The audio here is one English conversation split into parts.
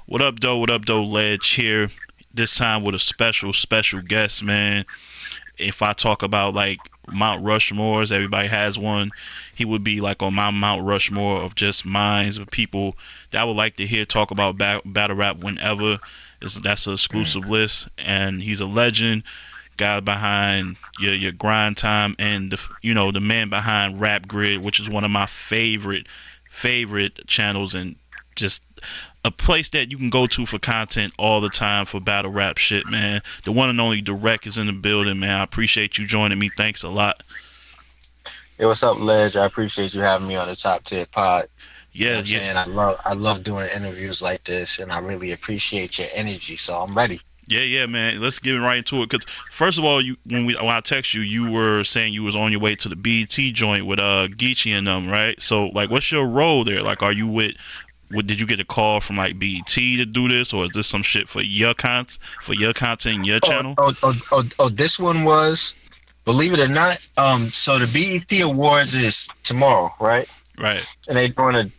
What up, though? What up, though? Ledge here. This time with a special guest, man. If I talk about like Mount Rushmores, everybody has one. He would be like on my Mount Rushmore of just minds of people that I would like to hear talk about battle rap whenever. That's an exclusive list, and he's a legend. Guy behind your grind time, and the man behind Rap Grid, which is one of my favorite channels, and just a place that you can go to for content all the time for battle rap shit, man. The one and only Drect is in the building, man. I appreciate you joining me. Thanks a lot. Hey, what's up, Ledge? I appreciate you having me on the Top Tier Pod. You know Yeah, what I'm yeah, saying? I love doing interviews like this, and I really appreciate your energy, so I'm ready. yeah, man. Let's get right into it. Cause first of all, when I text you, you were saying you was on your way to the BET joint with Geechee and them, right? So like, what's your role there? Like, are you with? Did you get a call from like BET to do this, or is this some shit for your content, your Oh, channel? oh, oh, oh, oh, this one was, believe it or not, so the BET Awards is tomorrow, right? Right. And they doing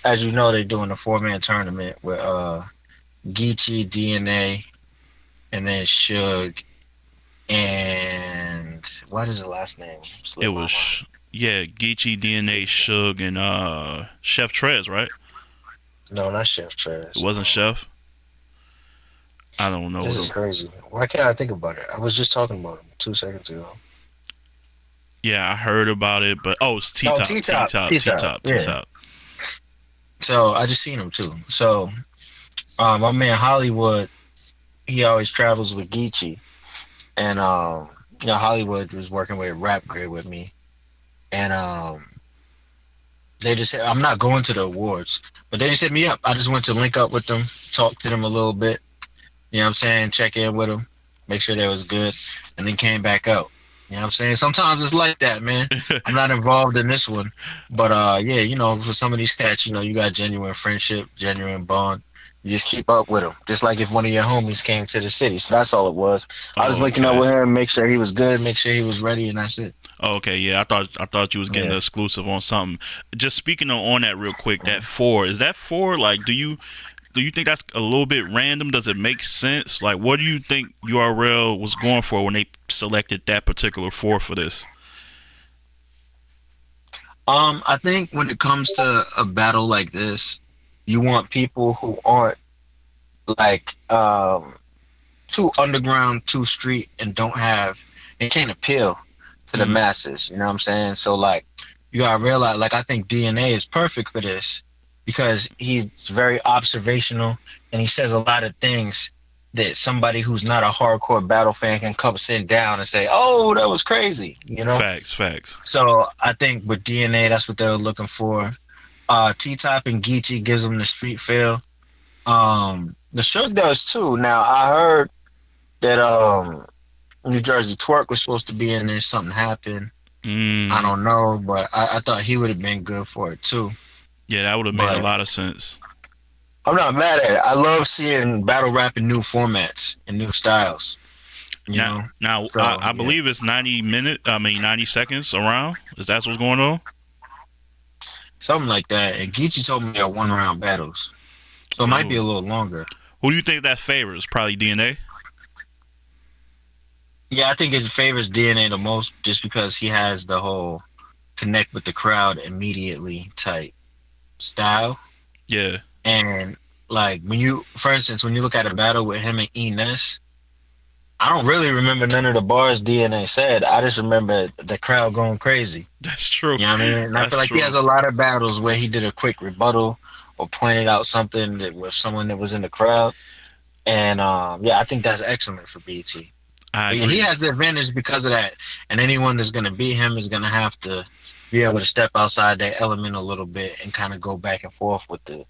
as you know, they're doing a 4-man tournament with Geechee, DNA, and then Suge, and what is the last name? It Slip my was mind. yeah, Geechee, DNA, Suge, and Chef Trez, right? No, not Chef It Trash. wasn't Chef. I don't know. This is crazy. Why can't I think about it? I was just talking about him 2 seconds ago. Yeah, I heard about it, but it's T Oh, Top, T T-Top. Top, T T-Top. Top, T Yeah. Top. So I just seen him too. So my man Hollywood, he always travels with Geechee. And Hollywood was working with Rap Grid with me. And they just said I'm not going to the awards. But they just hit me up. I just went to link up with them, talk to them a little bit. You know what I'm saying? Check in with them, make sure they was good, and then came back out. You know what I'm saying? Sometimes it's like that, man. I'm not involved in this one. But yeah, for some of these cats, you got genuine friendship, genuine bond. You just keep up with them. Just like if one of your homies came to the city. So that's all it was. I was Oh, linking up okay. with him, make sure he was good, make sure he was ready, and that's it. Oh, okay, yeah. I thought you was getting Yeah. the exclusive on something. Just speaking on that real quick, that four is that four? Like, do you think that's a little bit random? Does it make sense? Like, what do you think URL was going for when they selected that particular four for this? I think when it comes to a battle like this, you want people who aren't like too underground, too street, and can't appeal to the Mm, masses. You know what I'm saying? So like, you gotta realize, like, I think DNA is perfect for this because he's very observational and he says a lot of things that somebody who's not a hardcore battle fan can come sit down and say, "Oh, that was crazy," you know. facts. So I think with DNA, that's what they were looking for. T-Top and Geechee gives them the street feel. The Shook does too. Now I heard that New Jersey Twerk was supposed to be in there. Something happened. I Mm, don't know, but I thought he would have been good for it too. yeah, that would have made a But lot of sense. I'm not mad at it. I love seeing battle rap in new formats and new styles. You Now, know, now so I yeah, believe it's 90 seconds around. Is that what's going on? something like that. And Geechee told me they're 1 round battles, so it might be Oh, a little longer. who do you think that favors? Probably DNA. Yeah, I think it favors DNA the most just because he has the whole connect with the crowd immediately type style. Yeah, And like for instance, when you look at a battle with him and Enes, I don't really remember none of the bars DNA said. I just remember the crowd going crazy. that's true. You know what I mean? And I That's feel like he true. has a lot of battles where he did a quick rebuttal or pointed out something that was someone that was in the crowd. And yeah, I think that's excellent for BT. I But yeah, he agree. has the advantage because of that. And anyone that's going to beat him is going to have to be able to step outside their element a little bit and kind of go back and forth with the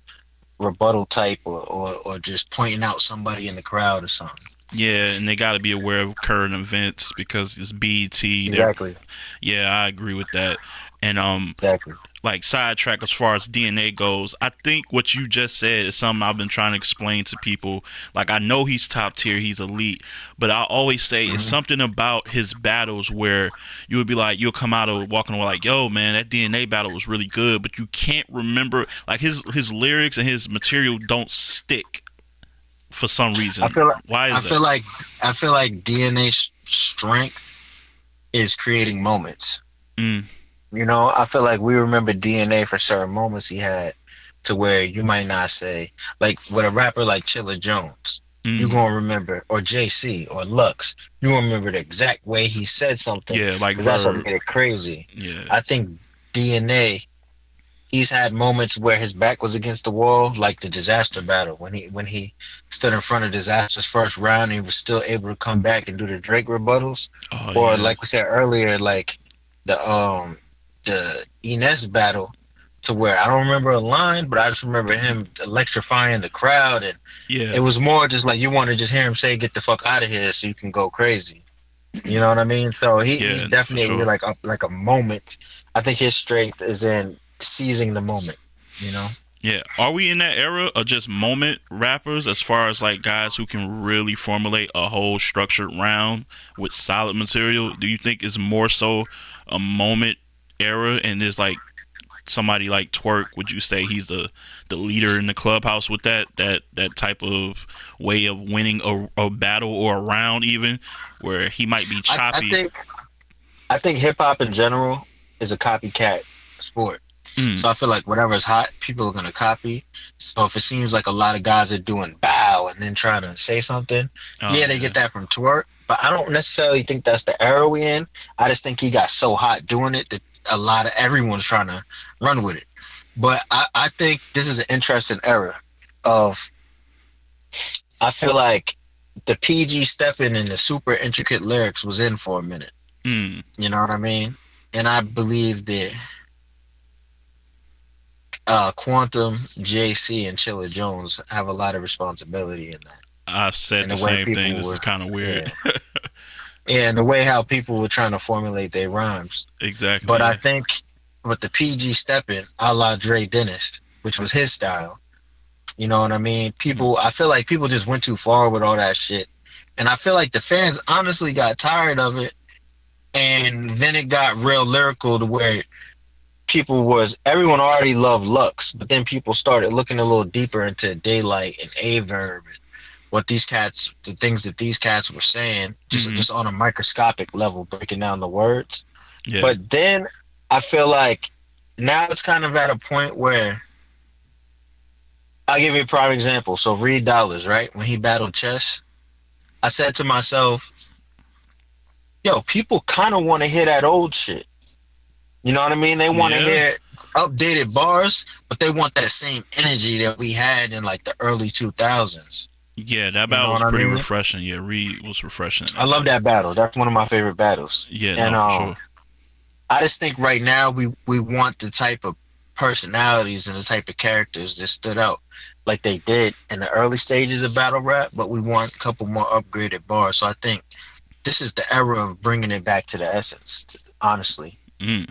rebuttal type or just pointing out somebody in the crowd or something. Yeah, and they got to be aware of current events because it's BET. They're Exactly. Yeah, I agree with that. And Exactly. like sidetrack as far as DNA goes, I think what you just said is something I've been trying to explain to people. Like I know he's top tier, he's elite, but I always say it's Hmm. something about his battles where you would be like, you'll come out of walking away like, yo, man, that DNA battle was really good, but you can't remember like his lyrics and his material don't stick for some I reason. feel like Why I is that? feel like I feel like DNA strength is creating moments. Mm, You know, I feel like we remember DNA for certain moments he had, to where you might not say, like with a rapper like Chilla Jones, you mm, gonna remember, or JC or Lux, you gonna remember the exact way he said something, yeah, like because that's what verb. made it crazy. Yeah, I think DNA, he's had moments where his back was against the wall, like the disaster battle when he stood in front of disaster's first round, and he was still able to come back and do the Drake rebuttals, oh or yeah, like we said earlier, like the Ines battle, to where I don't remember a line, but I just remember him electrifying the crowd, and yeah, it was more just like you want to just hear him say "Get the fuck out of here" so you can go crazy. You know what I mean? So he's yeah, for definitely sure. like a moment. I think his strength is in seizing the moment. You know? Yeah, are we in that era of just moment rappers as far as like guys who can really formulate a whole structured round with solid material? Do you think it's more so a moment era and is like somebody like Twerk, would you say he's the leader in the clubhouse with that type of way of winning a battle or a round, even where he might be I, I choppy? think I think hip hop in general is a copycat sport. Mm. So I feel like whatever's hot, people are gonna copy. So if it seems like a lot of guys are doing bow and then trying to say something, Oh yeah, they yeah, get that from Twerk. But I don't necessarily think that's the era we in. I just think he got so hot doing it that a lot of everyone's trying to run with it. But I think this is an interesting era of, I feel like the PG stepping and the super intricate lyrics was in for a minute. mm. You know what I mean? And I believe that Quantum, JC, and Chilla Jones have a lot of responsibility in that. I said And the the way same thing. people This is were, kind of weird. yeah, yeah, and the way how people were trying to formulate their rhymes. Exactly. But I Yeah. think with the PG stepping, a la Dre Dennis, which was his style, you know what I mean? I feel like people just went too far with all that shit. And I feel like the fans honestly got tired of it. And then it got real lyrical to where everyone already loved Lux, but then people started looking a little deeper into Daylight and Averb and the things that these cats were saying, Hmm. just on a microscopic level, breaking down the words. Yeah. But then I feel like now it's kind of at a point where, I'll give you a prime example. So Reed Dollars, right? When he battled Chess, I said to myself, yo, people kind of want to hear that old shit. You know what I mean? They want to Yeah. hear updated bars, but they want that same energy that we had in like the early 2000s. Yeah. That You battle know was what I pretty mean? refreshing. Yeah. Reed was refreshing in I that love battle. that battle. That's one of my favorite battles. Yeah. And No, for sure. I just think right now we want the type of personalities and the type of characters that stood out like they did in the early stages of battle rap, but we want a couple more upgraded bars. So I think this is the era of bringing it back to the essence. Honestly, Mm.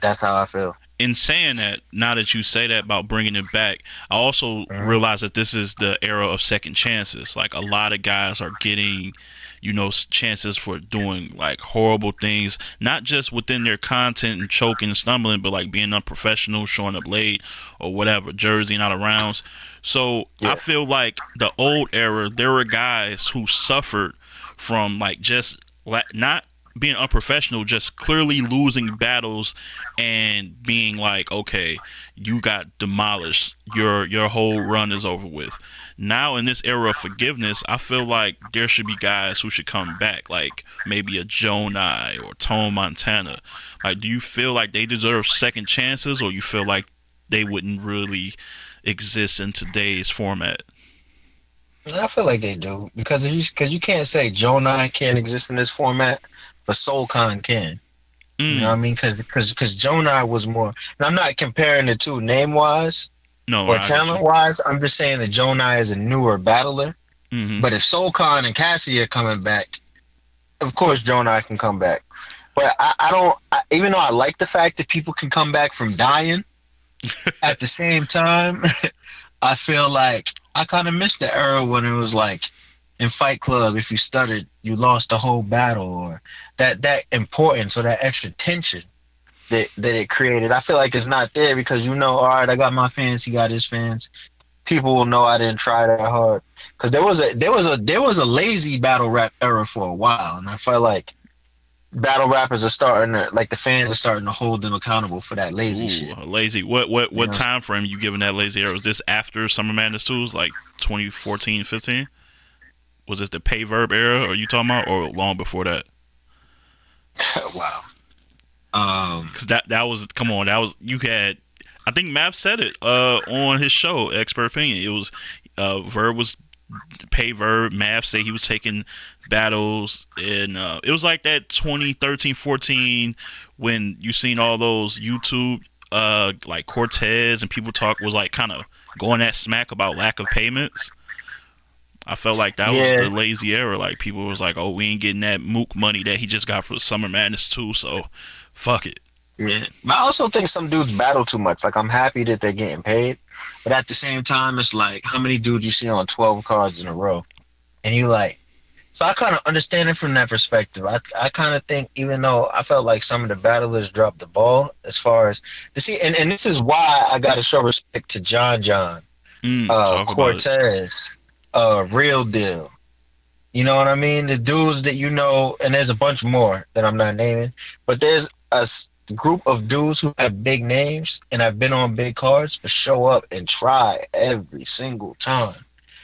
that's how I feel. In saying that, now that you say that about bringing it back, I also Mhm. realize that this is the era of second chances. Like a lot of guys are getting, chances for doing like horrible things, not just within their content and choking and stumbling, but like being unprofessional, showing up late or whatever, jerseying out of rounds. So I Yeah. feel like the old era, there were guys who suffered from like just not being unprofessional, just clearly losing battles and being like, okay, you got demolished. Your whole run is over with. Now in this era of forgiveness, I feel like there should be guys who should come back, like maybe a Jonai or Tone Montana. Like, do you feel like they deserve second chances, or you feel like they wouldn't really exist in today's format? I feel like they do because you can't say Jonah can't exist in this format, but Soul Khan can. You know what I Mm, mean? Because Jonah was more. And I'm not comparing the two name wise no, or I get you. talent wise. I'm just saying that Jonah is a newer battler. Hmm. But if Soul Khan and Cassidy are coming back, of course Jonah can come back. But I don't. Even though I like the fact that people can come back from dying, at the same time, I feel like I kind of missed the era when it was like in Fight Club, if you stuttered, you lost the whole battle, or that importance or that extra tension that it created. I feel like it's not there because all right, I got my fans, he got his fans. people will know I didn't try that hard. Because there was a lazy battle rap era for a while, and I felt like battle rappers are starting to, like, the fans are starting to hold them accountable for that lazy Ooh, shit. lazy. What You know, time frame you giving that lazy era? Was this after Summer Madness 2? Was like 2014, 15? Was this the pay verb era? Are you talking about, or long before that? wow. Because that was, come on, that was, you had, I think Mav said it on his show Expert Opinion. It was verb was pay verb. Mav said he was taking battles, and it was like that 2013, 14 when you seen all those YouTube like Cortez and people talk was like kind of going that smack about lack of payments. I felt like that was Yeah, the lazy era. Like people was like, "Oh, we ain't getting that Mook money that he just got for Summer Madness 2, so fuck it." yeah. But I also think some dudes battle too much. Like, I'm happy that they're getting paid, but at the same time, it's like, how many dudes you see on 12 cards in a row, and you like. So I kind of understand it from that perspective. I kind of think, even though I felt like some of the battlers dropped the ball as far as to see, and this is why I got to show respect to John, Talk about it. Cortez, Real Deal. You know what I mean? The dudes that you know, and there's a bunch more that I'm not naming, but there's group of dudes who have big names and have been on big cards, but show up and try every single time.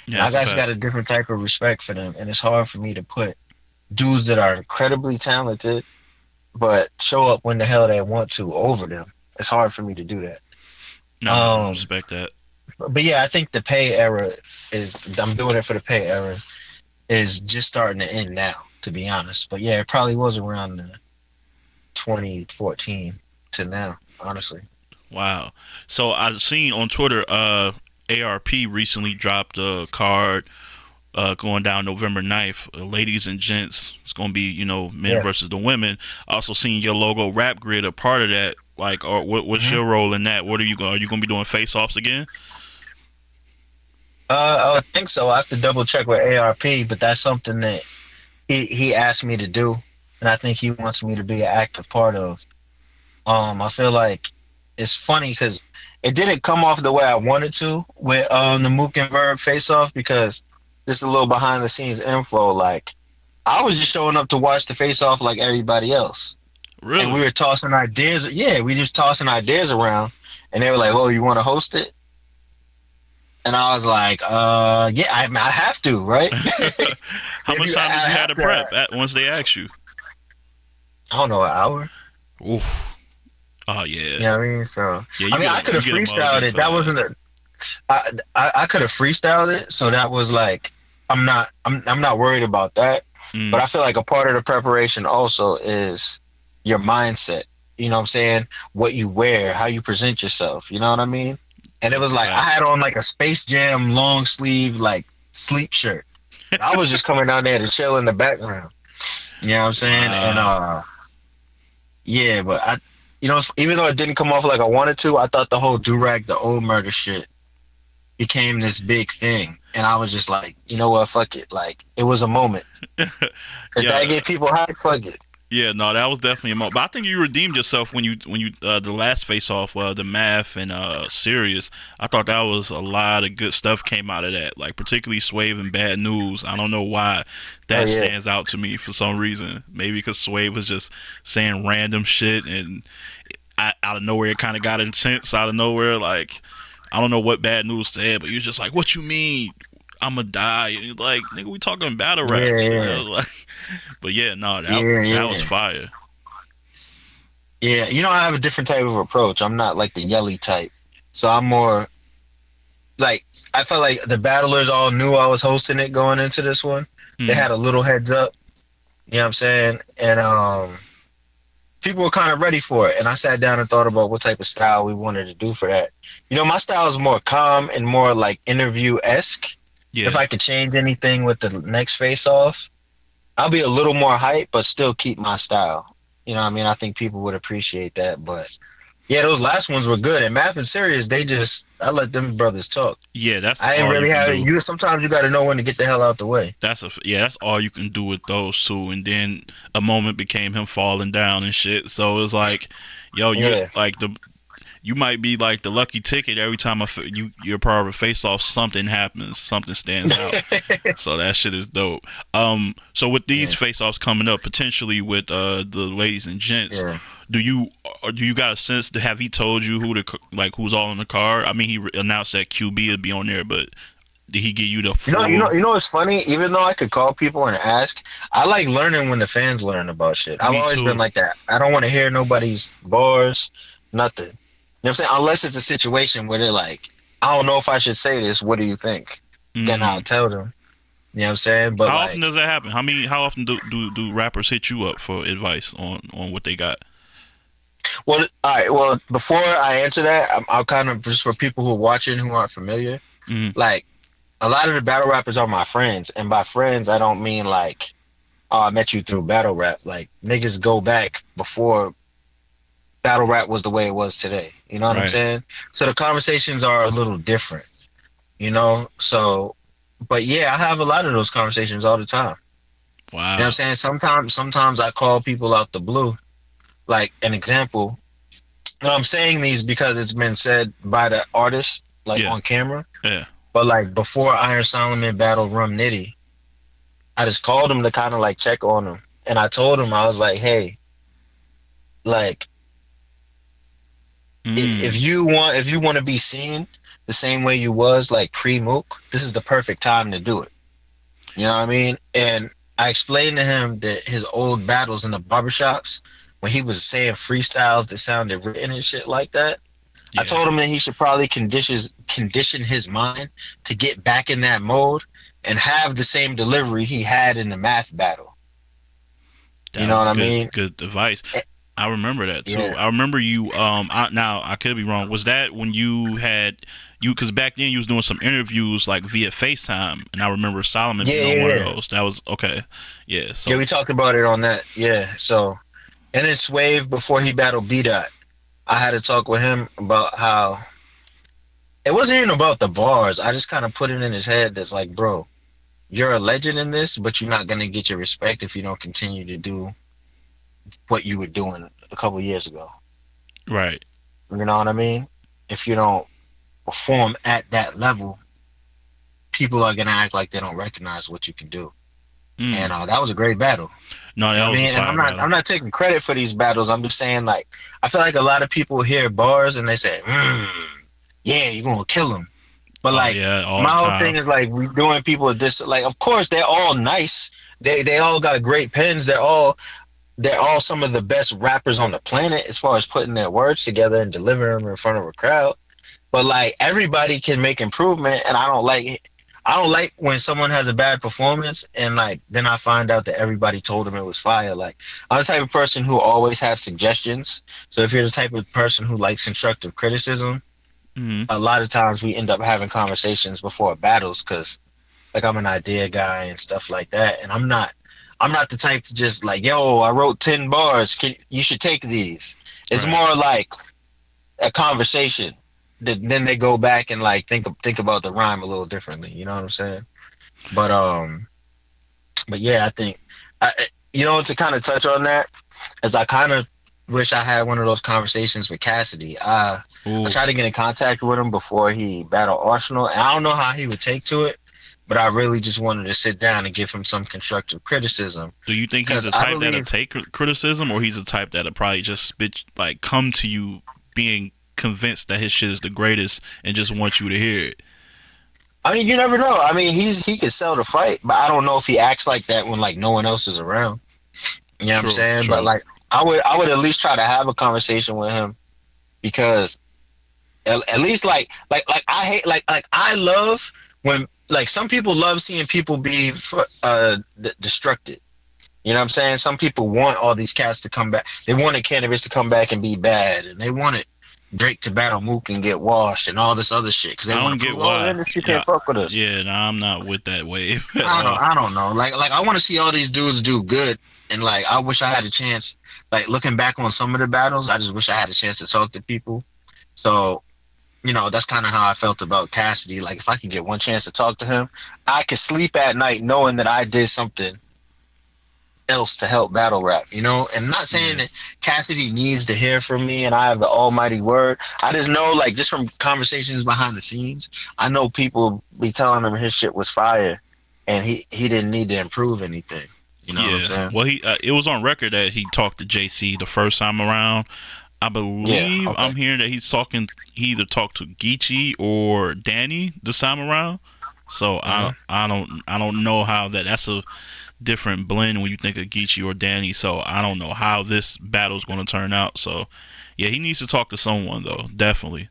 Yeah, And I that's a guys fact. got a different type of respect for them, and it's hard for me to put dudes that are incredibly talented but show up when the hell they want to over them. It's hard for me to do that. No, no, I Um, respect that. but yeah, I think the pay era is. I'm doing it for the pay era is just starting to end now, to be honest. But yeah, it probably was around the 2014 to now, honestly. Wow. So I seen on Twitter, ARP recently dropped a card going down November 9th. Ladies and gents, it's gonna be, men Yeah. versus the women. Also seen your logo Rap Grid a part of that. Like, or what's hmm your role in that? What are you going? Are you gonna be doing face offs again? I would think so. I have to double check with ARP, but that's something that he asked me to do, and I think he wants me to be an active part of. I feel like it's funny because it didn't come off the way I wanted to with the Mook and Verb face off, because this is a little behind the scenes info. Like, I was just showing up to watch the face off like everybody else, and we Really? were tossing ideas. Yeah, we just tossing ideas around, and they were like, "Oh, you want to host it?" And I was like, yeah, I have to, right? How if much you, time did I you have have to to. prep once they asked you? I don't know, an hour. Oof. Oh yeah. You know what I mean? So, Yeah, I mean, I could you have get a mug freestyled in it. That wasn't fast. a. I could have freestyled it, so that was like, I'm not worried about that. But Mm, I feel like a part of the preparation also is your mindset. You know what I'm saying? What you wear, how you present yourself. You know what I mean? And it that's was a like I fact. had on like a Space Jam long sleeve like sleep shirt. I was just coming down there to chill in the background. You know what I'm saying? And Wow. yeah, but even though it didn't come off like I wanted to, I thought the whole durag, the old murder shit, became this big thing, and I was just like, you know what, fuck it. Like, it was a moment. If Yeah. that get people hyped, fuck it. Yeah, no, that was definitely a moment. But I think you redeemed yourself when you the last face off, the math and serious. I thought that was a lot of good stuff came out of that. Like particularly Swave and Bad News. I don't know why Oh that yeah, stands out to me for some reason. Maybe because Swave was just saying random shit and out of nowhere it kind of got intense out of nowhere. Like I don't know what Bad News said, but he was just like, "What you mean? I'ma die?" And you're like, "Nigga, we talking battle rap." yeah, yeah, Like, but yeah, no, yeah, that was yeah, fire. yeah. I have a different type of approach. I'm not like the yelly type, so I'm more like, I felt like the battlers all knew I was hosting it going into this one. They Mm, had a little heads up. You know what I'm saying? And people were kind of ready for it. And I sat down and thought about what type of style we wanted to do for that. My style is more calm and more like interview esque. If yeah. I could change anything with the next face off, I'll be a little more hype, but still keep my style. You know what I mean? I think people would appreciate that. But yeah, those last ones were good. And Math and Serious, I let them brothers talk. Yeah, that's I ain't all you really can have do. you. Sometimes you got to know when to get the hell out the way. That's all you can do with those two. And then a moment became him falling down and shit. So it was like, yo, you Yeah, like the you might be like the lucky ticket every time you're part of a face off. Something happens, something stands out. So that shit is dope. So with these Yeah, face offs coming up, potentially with the ladies and gents, yeah. do you got a sense? Have he told you who's all in the car? I mean, he announced that QB would be on there, but did he give you the full? You know what's funny? Even though I could call people and ask, I like learning when the fans learn about shit. I've Me always been too. like that. I don't want to hear nobody's bars, nothing. You know what I'm saying? Unless it's a situation where they're like, I don't know if I should say this. What do you think? Then I'll Mm. tell them. You know what I'm saying? But How often like, does that happen? How often do rappers hit you up for advice on what they got? well, all right. Well, before I answer that, I'll kind of just for people who are watching who aren't familiar, Mm. like a lot of the battle rappers are my friends, and by friends I don't mean like, oh, I met you through battle rap. Like niggas go back before battle rap was the way it was today. You know what I'm Right. saying? So the conversations are a little different. You know, so but yeah, I have a lot of those conversations all the time. You know what I'm Wow. saying? Sometimes I call people out the blue. Like an example, no, I'm saying these because it's been said by the artist, like Yeah. on camera. Yeah. But like before Iron Solomon battled Rum Nitty, I just called him to kind of like check on him, and I told him I was like, hey, like Mm. if you want to be seen the same way you was like pre Mook, this is the perfect time to do it. You know what I mean? And I explained to him that his old battles in the barbershops when he was saying freestyles that sounded written and shit like that. I Yeah. told him that he should probably condition his mind to get back in that mode and have the same delivery he had in the math battle. You That know was what I mean? good advice. Eh, I remember that too. Yeah. I remember you. Now I could be wrong. Was that when you had you? Because back then you was doing some interviews like via FaceTime, and I remember Solomon Yeah, being on yeah, one of yeah. those. That was okay. Yeah. Yeah, So we talked about it on that. Yeah. So, and then Swave before he battled B Dot, I had to talk with him about how it wasn't even about the bars. I just kind of put it in his head that's like, bro, you're a legend in this, but you're not gonna get your respect if you don't continue to do what you were doing a couple years ago. right. You know what I mean? If you don't perform at that level, people are gonna act like they don't recognize what you can do. And Mm. that was a great battle. No, You know that what I was a mean? And fire battle. I'm not taking credit for these battles. I'm just saying like I feel like a lot of people hear bars and they say, yeah, you're gonna kill him. But Oh like yeah, all my the whole time. thing is like we doing people this like of course they're all nice. They all got great pens. They're all some of the best rappers on the planet as far as putting their words together and delivering them in front of a crowd. But like everybody can make improvement, and I don't like when someone has a bad performance and like then I find out that everybody told them it was fire. Like I'm the type of person who always have suggestions. So if you're the type of person who likes constructive criticism, Hmm. a lot of times we end up having conversations before battles because like I'm an idea guy and stuff like that, and I'm not the type to just like, yo, I wrote 10 bars. You should take these. It's Right. more like a conversation. Then they go back and like think about the rhyme a little differently. You know what I'm saying? But but yeah, I think I you know to kind of touch on that, as I kind of wish I had one of those conversations with Cassidy. I Ooh. tried to get in contact with him before he battled Arsenal, and I don't know how he would take to it. But I really just wanted to sit down and give him some constructive criticism Do you think he's because a I type that'll believe take criticism, or he's a type that'll probably just spit like come to you being convinced that his shit is the greatest and just want you to hear it? I mean, you never know. I mean, he could sell the fight, but I don't know if he acts like that when like no one else is around. You know what I'm True. saying? But True. like, I would at least try to have a conversation with him because at least like I hate like I love when like some people love seeing people be destructed. You know what I'm saying? Some people want all these cats to come back. They wanted cannabis to come back and be bad, and they wanted Drake to battle Mook and get washed and all this other shit because they I don't want to get prove, oh, the why. industry Yeah. can't fuck with us. Yeah. Nah, I'm not with that wave at all. I don't know. Like I want to see all these dudes do good, and like I wish I had a chance. Like looking back on some of the battles, I just wish I had a chance to talk to people. So you know that's kind of how I felt about Cassidy. Like if I could get one chance to talk to him, I could sleep at night knowing that I did something else to help battle rap, you know? And I'm not saying Yeah. that Cassidy needs to hear from me and I have the almighty word. I just know, like, just from conversations behind the scenes, I know people be telling him his shit was fire and he didn't need to improve anything. You know what I'm Yeah. saying? Well, he it was on record that he talked to JC the first time around. I Yeah, believe okay. I'm hearing that he's talking. He either talked to Geechee or Danny this time around. So Hmm. I don't know how that's a different blend when you think of Geechee or Danny. So I don't know how this battle's going to turn out. So yeah, he needs to talk to someone though, definitely.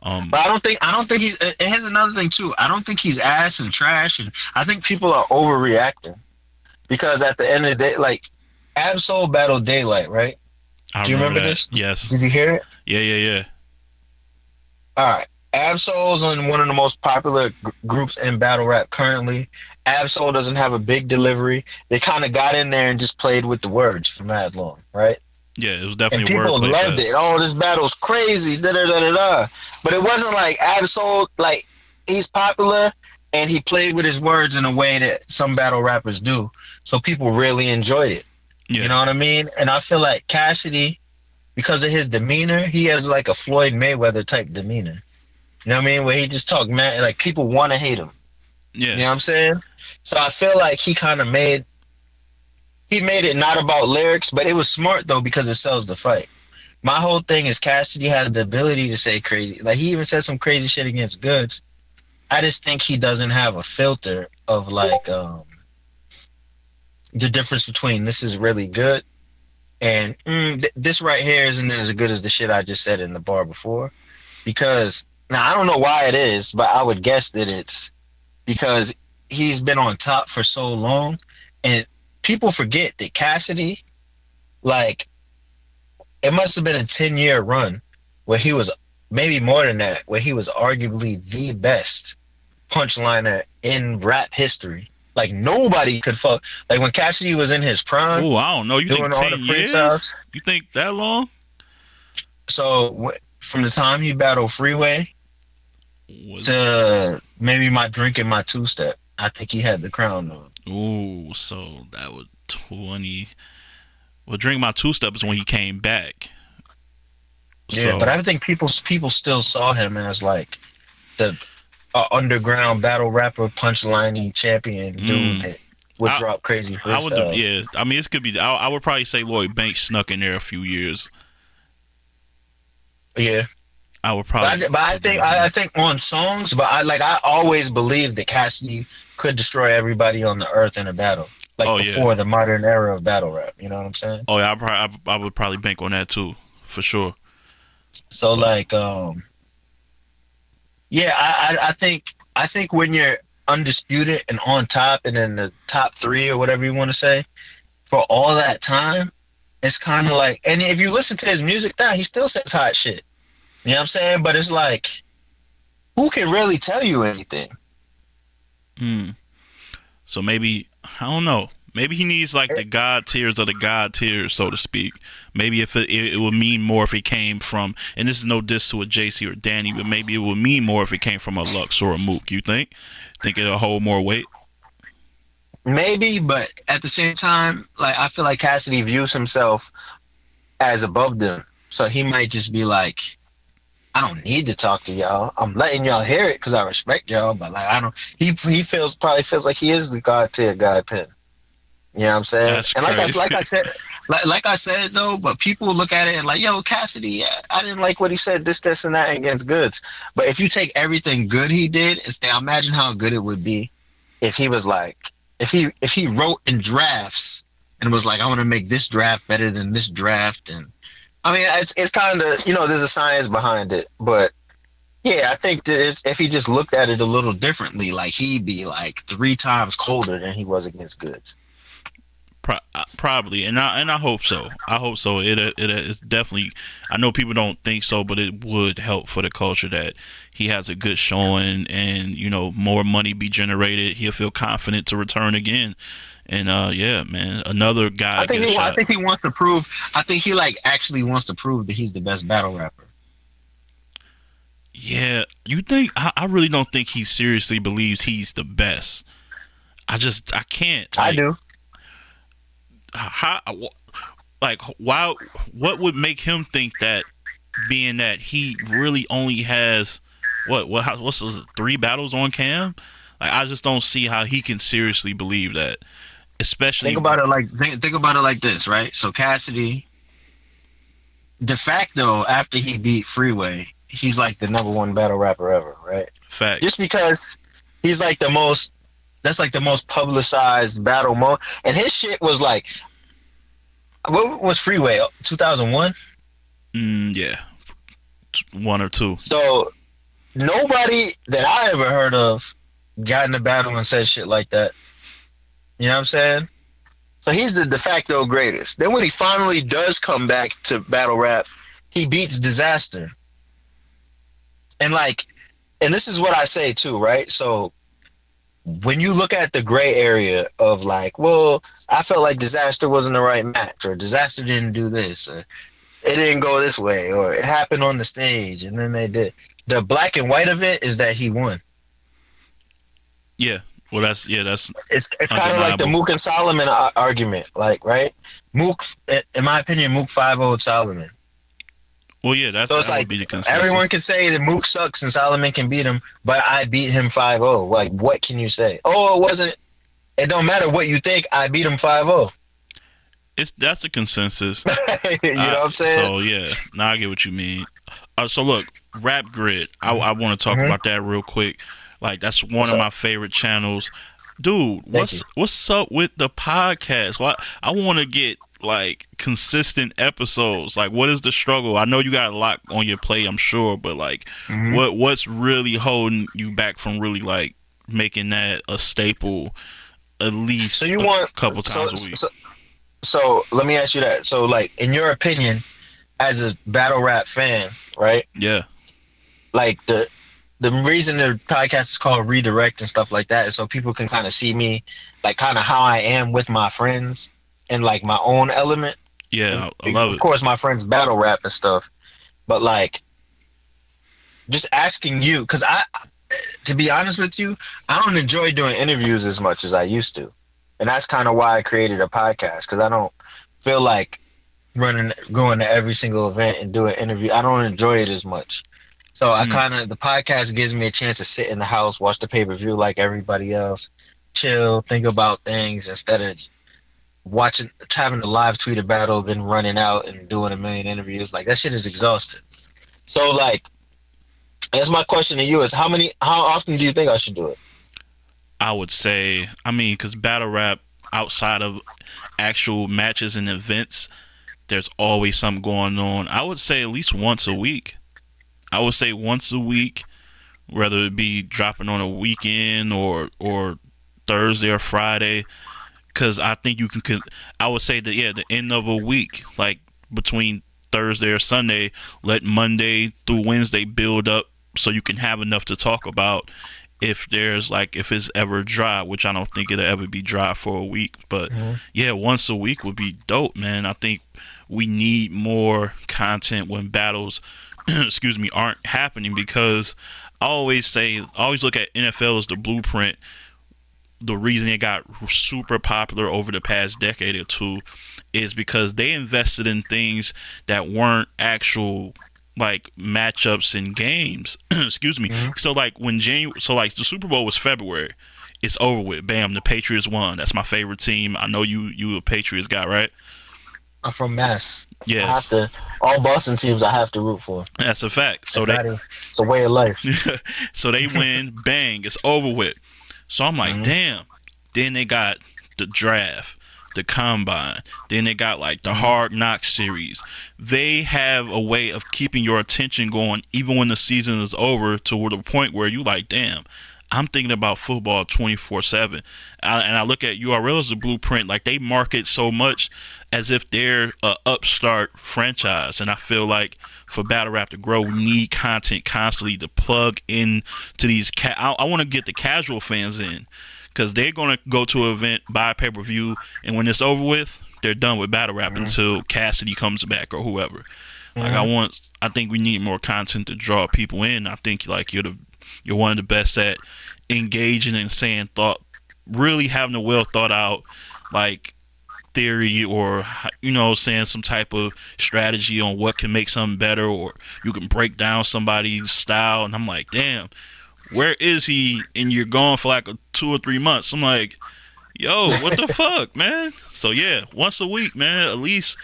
But I don't think he's. And here's another thing too. I don't think he's ass and trash, and I think people are overreacting because at the end of the day, like Absol battled Daylight, right? I Do you remember remember that. this? Yes. Did you hear it? Yeah. Yeah. Yeah. All right. Absol's on one of the most popular groups in battle rap currently. Absol doesn't have a big delivery. They kind of got in there and just played with the words for mad long, right? Yeah. It was And definitely a people wordplay loved it. fest. Oh, this battle's crazy. Da da da da da. But it wasn't like Absol. Like he's popular and he played with his words in a way that some battle rappers do. So people really enjoyed it. You Yeah. know what I mean? And I feel like Cassidy, because of his demeanor, he has like a Floyd Mayweather type demeanor. You know what I mean? Where he just talk man, like people want to hate him. You Yeah. know what I'm saying? So I feel like he kind of made it not about lyrics, but it was smart though because it sells the fight. My whole thing is Cassidy has the ability to say crazy. Like he even said some crazy shit against Goods. I just think he doesn't have a filter of like the difference between this is really good and this right here isn't as good as the shit I just said in the bar before. Because now I don't know why it is, but I would guess that it's because he's been on top for so long, and people forget that Cassidy, like, it must have been a 10-year run where he was maybe more than that, where he was arguably the best punchliner in rap history. Like nobody could fuck. Like when Cassidy was in his prime, Oh, I don't know. You think doing all the 10 years? freestyles. You think that long? So from the time he battled Freeway Was to maybe my drink and my two step, I think he had the crown on. Oh, so that was 20. Well, Drink My Two Step is when he came back. Yeah, but So, I think people still saw him as like the underground battle rapper, punchline champion dude mm, that would I drop crazy I would freestyles. yeah. I mean, it could be. I would probably say Lloyd Banks snuck in there a few years. Yeah, I would probably but I put that think as I one. think on songs, but I always believed that Cassidy could destroy everybody on the earth in a battle, like Oh yeah. before the modern era of battle rap. You know what I'm saying? Oh yeah. I would probably bank on that too, for sure. So But like yeah, I think when you're undisputed and on top and in the top three or whatever you want to say for all that time, it's kind of like, and if you listen to his music now, he still says hot shit. You know what I'm saying? But it's like, who can really tell you anything? mm, so maybe I don't know. Maybe he needs like the god tiers of the god tiers, so to speak. Maybe if it would mean more if it came from, and this is no diss to a JC or Danny, but maybe it would mean more if it came from a Lux or a Mook. You think? Think it'll hold more weight? Maybe, but at the same time, like I feel like Cassidy views himself as above them, so he might just be like, I don't need to talk to y'all. I'm letting y'all hear it because I respect y'all, but like I don't. He probably feels like he is the god tier god pin. You know what I'm saying? That's And crazy. like I said though, but people look at it and like, yo, Cassidy, I didn't like what he said, this, and that against Goods. But if you take everything good he did and say, imagine how good it would be if he was like, if he wrote in drafts and was like, I want to make this draft better than this draft, and I mean, it's kind of there's a science behind it, but yeah, I think that if he just looked at it a little differently, like he'd be like 3 times colder than he was against Goods. Probably, and I hope so. I hope so. It is definitely. I know people don't think so, but it would help for the culture that he has a good showing, and more money be generated. He'll feel confident to return again, and yeah, man, another guy get a I shot. think he wants to prove. I think he like actually wants to prove that he's the best battle rapper. Yeah, you think? I really don't think he seriously believes he's the best. I can't I like. do. how, like, why? What would make him think that? Being that he really only has what's those 3 battles on cam? Like, I just don't see how he can seriously believe that, Think especially. about it like think about it like this, right? So Cassidy, de facto, after he beat Freeway, he's like the number one battle rapper ever, right? Just Facts. because he's like the most. That's like the most publicized battle mode, and his shit was like, what was Freeway? 2001. Yeah, one or two. So nobody that I ever heard of got in a battle and said shit like that. You know what I'm saying? So he's the de facto greatest. Then when he finally does come back to battle rap, he beats Disaster. And like, and this is what I say too, right? So when you look at the gray area of like, well, I felt like Disaster wasn't the right match, or Disaster didn't do this, or it didn't go this way, or it happened on the stage and then they did. The black and white of it is that he won. Yeah. Well, that's It's kind of like the undeniable. Mook and Solomon argument, like, right? Mook, in my opinion, Mook 5-0'd Solomon. Well, yeah, So it's that would like be the everyone consensus. can say that Mook sucks and Solomon can beat him, but I beat him 5-0. Like, what can you say? Oh, it wasn't. It don't matter what you think. I beat him 5-0. That's a consensus. You know what I'm saying? So yeah, now I get what you mean. So look, Rap Grid. I want to talk Mm-hmm. about that real quick. Like, that's one What's of up? my favorite channels, dude. Thank you. What's up with the podcast? What I want to get like consistent episodes. Like, what is the struggle? I know you got a lot on your plate, I'm sure, but like, Mm-hmm. what's really holding you back from really like making that a staple at So least you a want couple so, times a week? so so let me ask you that. So like in your opinion, as a battle rap fan, right? Yeah. Like the reason the podcast is called Redirect and stuff like that is so people can kind of see me, like kind of how I am with my friends and like my own element. And Yeah, I love of it. course, my friends battle rap and stuff. But like, just asking you, because to be honest with you, I don't enjoy doing interviews as much as I used to, and that's kind of why I created a podcast because I don't feel like going to every single event and do an interview. I don't enjoy it as much. So I Mm, kind of the podcast gives me a chance to sit in the house, watch the pay-per-view like everybody else, chill, think about things instead of watching having to live tweet a battle, then running out and doing a million interviews. Like that shit is exhausting. So like that's my question to you is how often do you think I should do it? I would say, I mean, because battle rap outside of actual matches and events, there's always something going on. I would say at least once a week. I would say once a week, whether it be dropping on a weekend or Thursday or Friday, because I think you can. I would say that, yeah, the end of a week, like between Thursday or Sunday, let Monday through Wednesday build up so you can have enough to talk about. If it's ever dry, which I don't think it'll ever be dry for a week, but Mm-hmm. yeah, once a week would be dope, man. I think we need more content when battles, excuse me, aren't happening, because I always look at NFL as the blueprint. The reason it got super popular over the past decade or two is because they invested in things that weren't actual like matchups in games. Excuse me. Mm-hmm. So like so like the Super Bowl was February. It's over with. Bam, the Patriots won. That's my favorite team. I know you a Patriots guy, right? I'm from Mass. I have Yes. to all Boston teams I have to root for. That's a fact. It's not it's a way of life. So they win, bang, it's over with. So I'm like, Mm-hmm. damn. Then they got the draft, the combine. Then they got like the Mm-hmm. hard knock series. They have a way of keeping your attention going even when the season is over, to the point where you like, damn, I'm thinking about football 24/7. And I look at URL as a blueprint. Like, they market so much as if they're a upstart franchise. And I feel like for battle rap to grow, we need content constantly to plug in to these. I want to get the casual fans in, because they're gonna go to an event, buy a pay-per-view, and when it's over with, they're done with battle rap Mm-hmm. until Cassidy comes back or whoever. Like, Mm-hmm. I think we need more content to draw people in. I think like you're one of the best at engaging and saying thought, really having a well thought out like theory or saying some type of strategy on what can make something better, or you can break down somebody's style. And I'm like, damn, where is he? And you're gone for like 2 or 3 months. I'm like, yo, what the fuck, man? So yeah, once a week, man, at least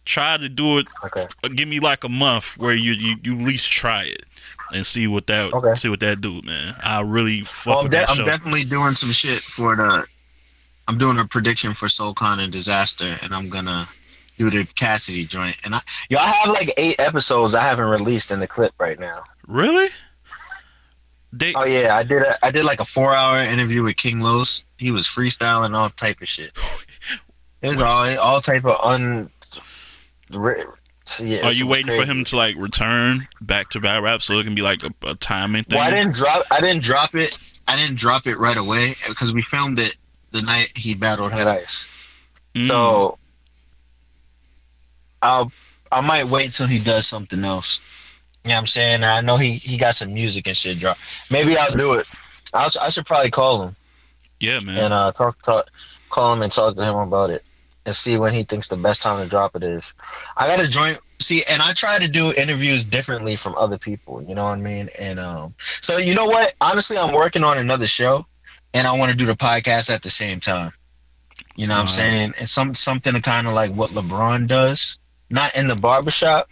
try to do it. Okay. Give me like a month where you at least try it and see what that do, man. I really fuck with that I'm show. definitely doing some shit for I'm doing a prediction for SoulCon and Disaster, and I'm gonna do the Cassidy joint. And I have like 8 episodes I haven't released in the clip right now. Really? Oh yeah, I did like a 4-hour interview with King Los. He was freestyling all type of shit. It was all type of yeah, are you waiting for him to like return back to battle rap so it can be like a timing thing? Well, I didn't drop it right away because we filmed it the night he battled Head Ice. So I might wait till he does something else. You know what I'm saying? I know he got some music and shit drop. Maybe I'll do it. I should probably call him. Yeah, man. And call him and talk to him about it and see when he thinks the best time to drop it is. I got to join. See, and I try to do interviews differently from other people. You know what I mean? And so you know what? Honestly, I'm working on another show, and I want to do the podcast at the same time. You know what I'm saying? And something to kind of like what LeBron does, not in the barbershop,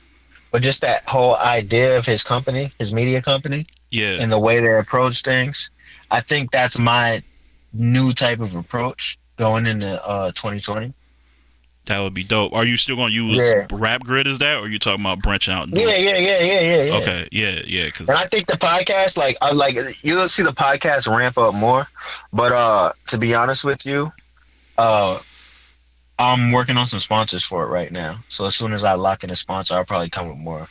but just that whole idea of his company, his media company, and the way they approach things. I think that's my new type of approach going into 2020. That would be dope. Are you still gonna use Rap Grid as that, or are you talking about branching out? Yeah. Okay, yeah. And I think the podcast, you'll see the podcast ramp up more. But to be honest with you, I'm working on some sponsors for it right now. So as soon as I lock in a sponsor, I'll probably come with more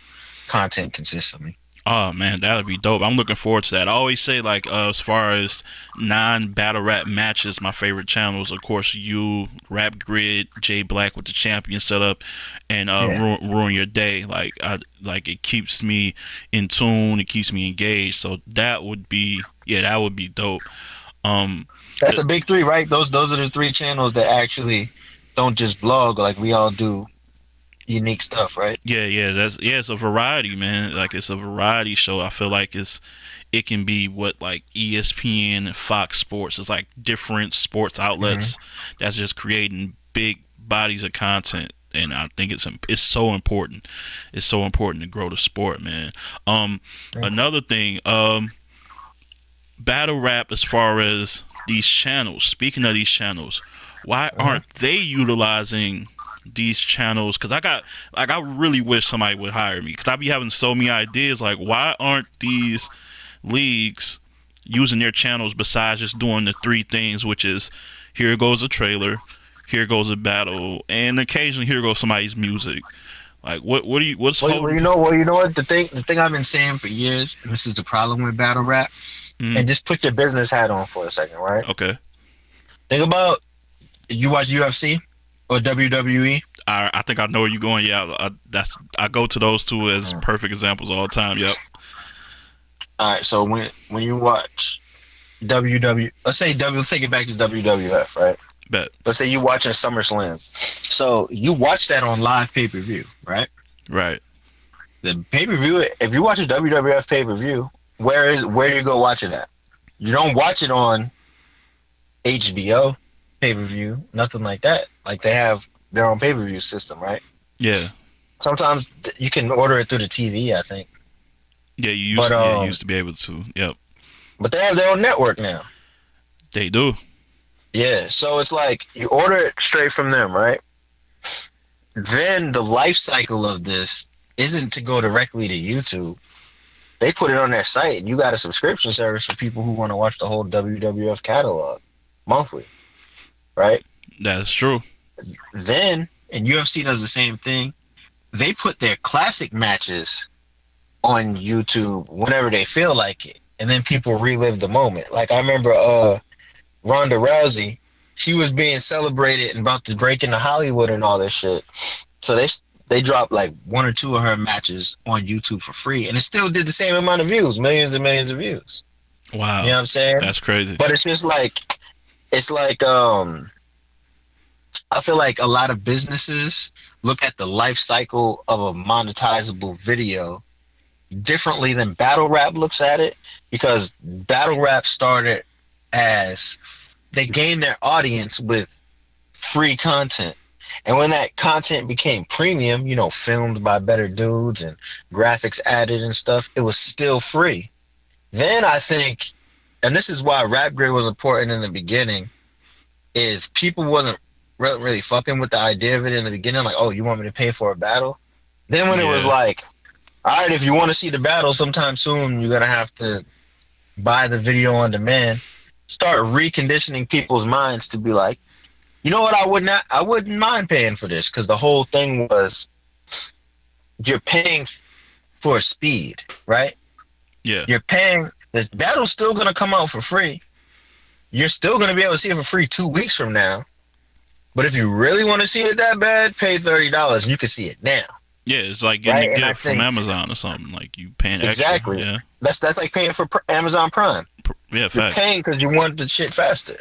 content consistently. Oh man, that'll be dope. I'm looking forward to that. I always say as far as non-battle rap matches, my favorite channels, of course, Rap Grid, Jay Black with the champion setup, and Ruin Your Day. It keeps me in tune, it keeps me engaged. So that would be dope. That's a big 3, right? Those are the 3 channels that actually don't just blog like we all do. Unique stuff, right? Yeah, it's a variety, man. Like, it's a variety show. I feel like it can be what like ESPN and Fox Sports. It's like different sports outlets that's just creating big bodies of content, and I think it's so important. It's so important to grow the sport, man. Another thing, battle rap, as far as these channels. Speaking of these channels, why aren't they utilizing these channels? Because I really wish somebody would hire me, because I be having so many ideas. Like, why aren't these leagues using their channels besides just doing the 3 things, which is here goes a trailer, here goes a battle, and occasionally here goes somebody's music? Like, what's you know what, the thing I've been saying for years, and this is the problem with battle rap, and just put your business hat on for a second, right? Okay. Think about, you watch UFC or WWE? I think I know where you're going. Yeah, I go to those 2 as perfect examples all the time. Yep. All right, so when you watch WWE, let's take it back to WWF, right? Bet. Let's say you watching SummerSlam. So you watch that on live pay-per-view, right? Right. The pay-per-view, if you watch a WWF pay-per-view, where do you go watch it at? You don't watch it on HBO pay-per-view, nothing like that. Like, they have their own pay-per-view system, right? Yeah. Sometimes you can order it through the TV, I think. Yeah, you used to be able to. Yep. But they have their own network now. They do. Yeah, so it's like you order it straight from them, right? Then the life cycle of this isn't to go directly to YouTube. They put it on their site, and you got a subscription service for people who want to watch the whole WWF catalog monthly, right? That's true. Then, and UFC does the same thing, they put their classic matches on YouTube whenever they feel like it, and then people relive the moment. Like, I remember Ronda Rousey, she was being celebrated and about to break into Hollywood and all this shit. So they dropped like 1 or 2 of her matches on YouTube for free, and it still did the same amount of views, millions and millions of views. Wow. You know what I'm saying? That's crazy. But it's just like, I feel like a lot of businesses look at the life cycle of a monetizable video differently than battle rap looks at it, because battle rap started as they gained their audience with free content. And when that content became premium, filmed by better dudes and graphics added and stuff, it was still free. Then I think, and this is why Rap Grid was important in the beginning, is people wasn't really fucking with the idea of it in the beginning. Like, oh, you want me to pay for a battle? Then when it was Yeah. like, all right, if you want to see the battle sometime soon, you're gonna have to buy the video on demand. Start reconditioning people's minds to be like, you know what, I wouldn't mind paying for this, because the whole thing was you're paying for speed, right? Yeah. You're paying. The battle's still gonna come out for free. You're still gonna be able to see it for free 2 weeks from now. But if you really want to see it that bad, pay $30 and you can see it now. Yeah, it's like getting Right? a And I gift from think Amazon or something. Like you paying extra. exactly. Yeah. That's like paying for Amazon Prime. Yeah, You're facts. paying because you want the shit faster.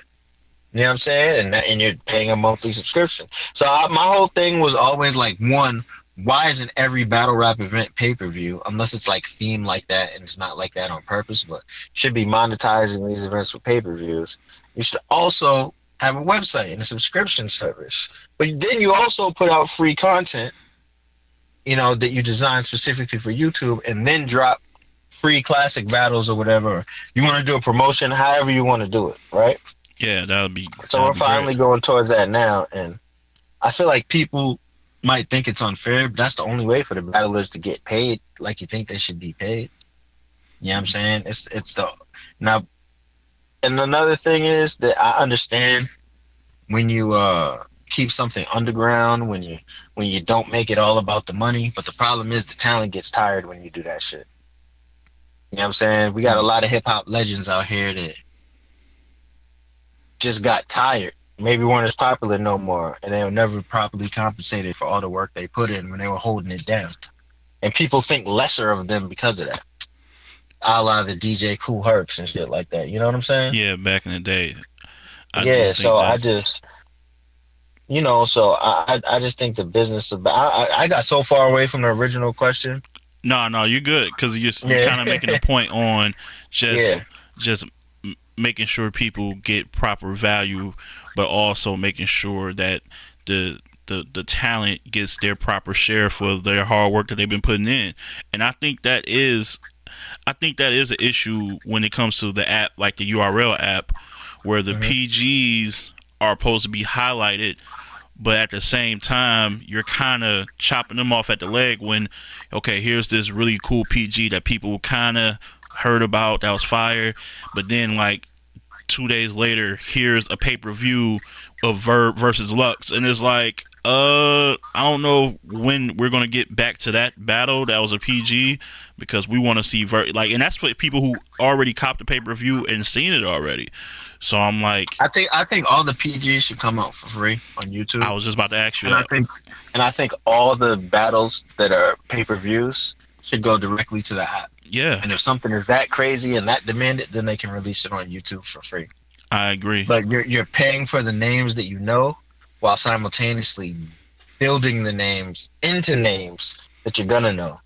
You know what I'm saying? And you're paying a monthly subscription. So my whole thing was always like, one, why isn't every battle rap event pay-per-view, unless it's like themed like that and it's not like that on purpose, but should be monetizing these events with pay-per-views. You should also have a website and a subscription service. But then you also put out free content, that you design specifically for YouTube, and then drop free classic battles or whatever. You want to do a promotion, however you want to do it, right? Yeah, that would be. So we're finally great. going towards that now, and I feel like people might think it's unfair, but that's the only way for the battlers to get paid like you think they should be paid. You know what I'm saying? It's the now, and another thing is that I understand when you keep something underground, when you don't make it all about the money, but the problem is the talent gets tired when you do that shit. You know what I'm saying? We got a lot of hip hop legends out here that just got tired, maybe weren't as popular no more, and they were never properly compensated for all the work they put in when they were holding it down. And people think lesser of them because of that. A la the DJ Kool Hercs and shit like that. You know what I'm saying? Yeah, back in the day. Yeah, so I just, so I just think the business of, I got so far away from the original question. No, you're good because you're kind of making a point on just making sure people get proper value, but also making sure that the talent gets their proper share for their hard work that they've been putting in. And I think that is an issue when it comes to the app, like the URL app, where the PGs are supposed to be highlighted, but at the same time you're kind of chopping them off at the leg when, okay, here's this really cool PG that people kind of heard about that was fire, but then like 2 days later here's a pay-per-view of Verb versus Lux, and it's like I don't know when we're gonna get back to that battle that was a PG, because we want to see and that's for people who already copped the pay-per-view and seen it already. So I'm like, I think all the PGs should come out for free on YouTube. I was just about to ask you and that. I think all the battles that are pay-per-views should go directly to the app. Yeah, And if something is that crazy and that demanded, then they can release it on YouTube for free. I agree. But you're paying for the names that you know, while simultaneously building the names into names that you're gonna know.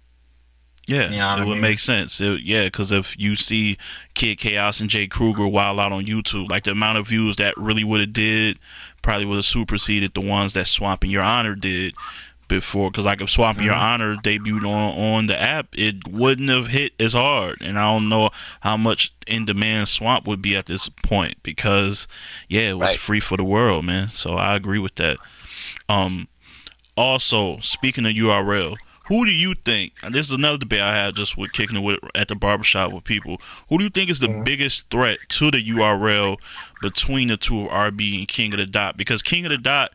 Yeah, You know what it I would mean? make sense. Because if you see Kid Chaos and Jay Kruger wild out on YouTube, like the amount of views that really would have did probably would have superseded the ones that Swamp and Your Honor did before. Because like if Swamp and Your Honor debuted on the app, it wouldn't have hit as hard. And I don't know how much in demand Swamp would be at this point, because it was free for the world, man. So I agree with that. Also, speaking of URL, who do you think, and this is another debate I had just with kicking it with at the barbershop with people, who do you think is the biggest threat to the URL between the two of RB and King of the Dot? Because King of the Dot,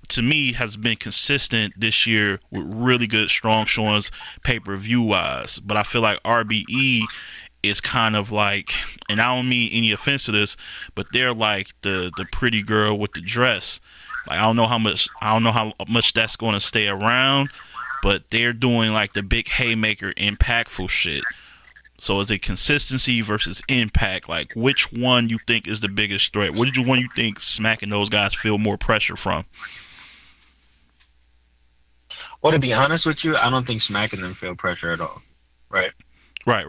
to me, has been consistent this year with really good, strong showings pay-per-view wise. But I feel like RBE is kind of like, and I don't mean any offense to this, but they're like the pretty girl with the dress. Like I don't know how much that's going to stay around, but they're doing like the big haymaker, impactful shit. So is it consistency versus impact? Like, which one you think is the biggest threat? What did you one you think smacking those guys feel more pressure from? Well, to be honest with you, I don't think smacking them feel pressure at all, right? Right.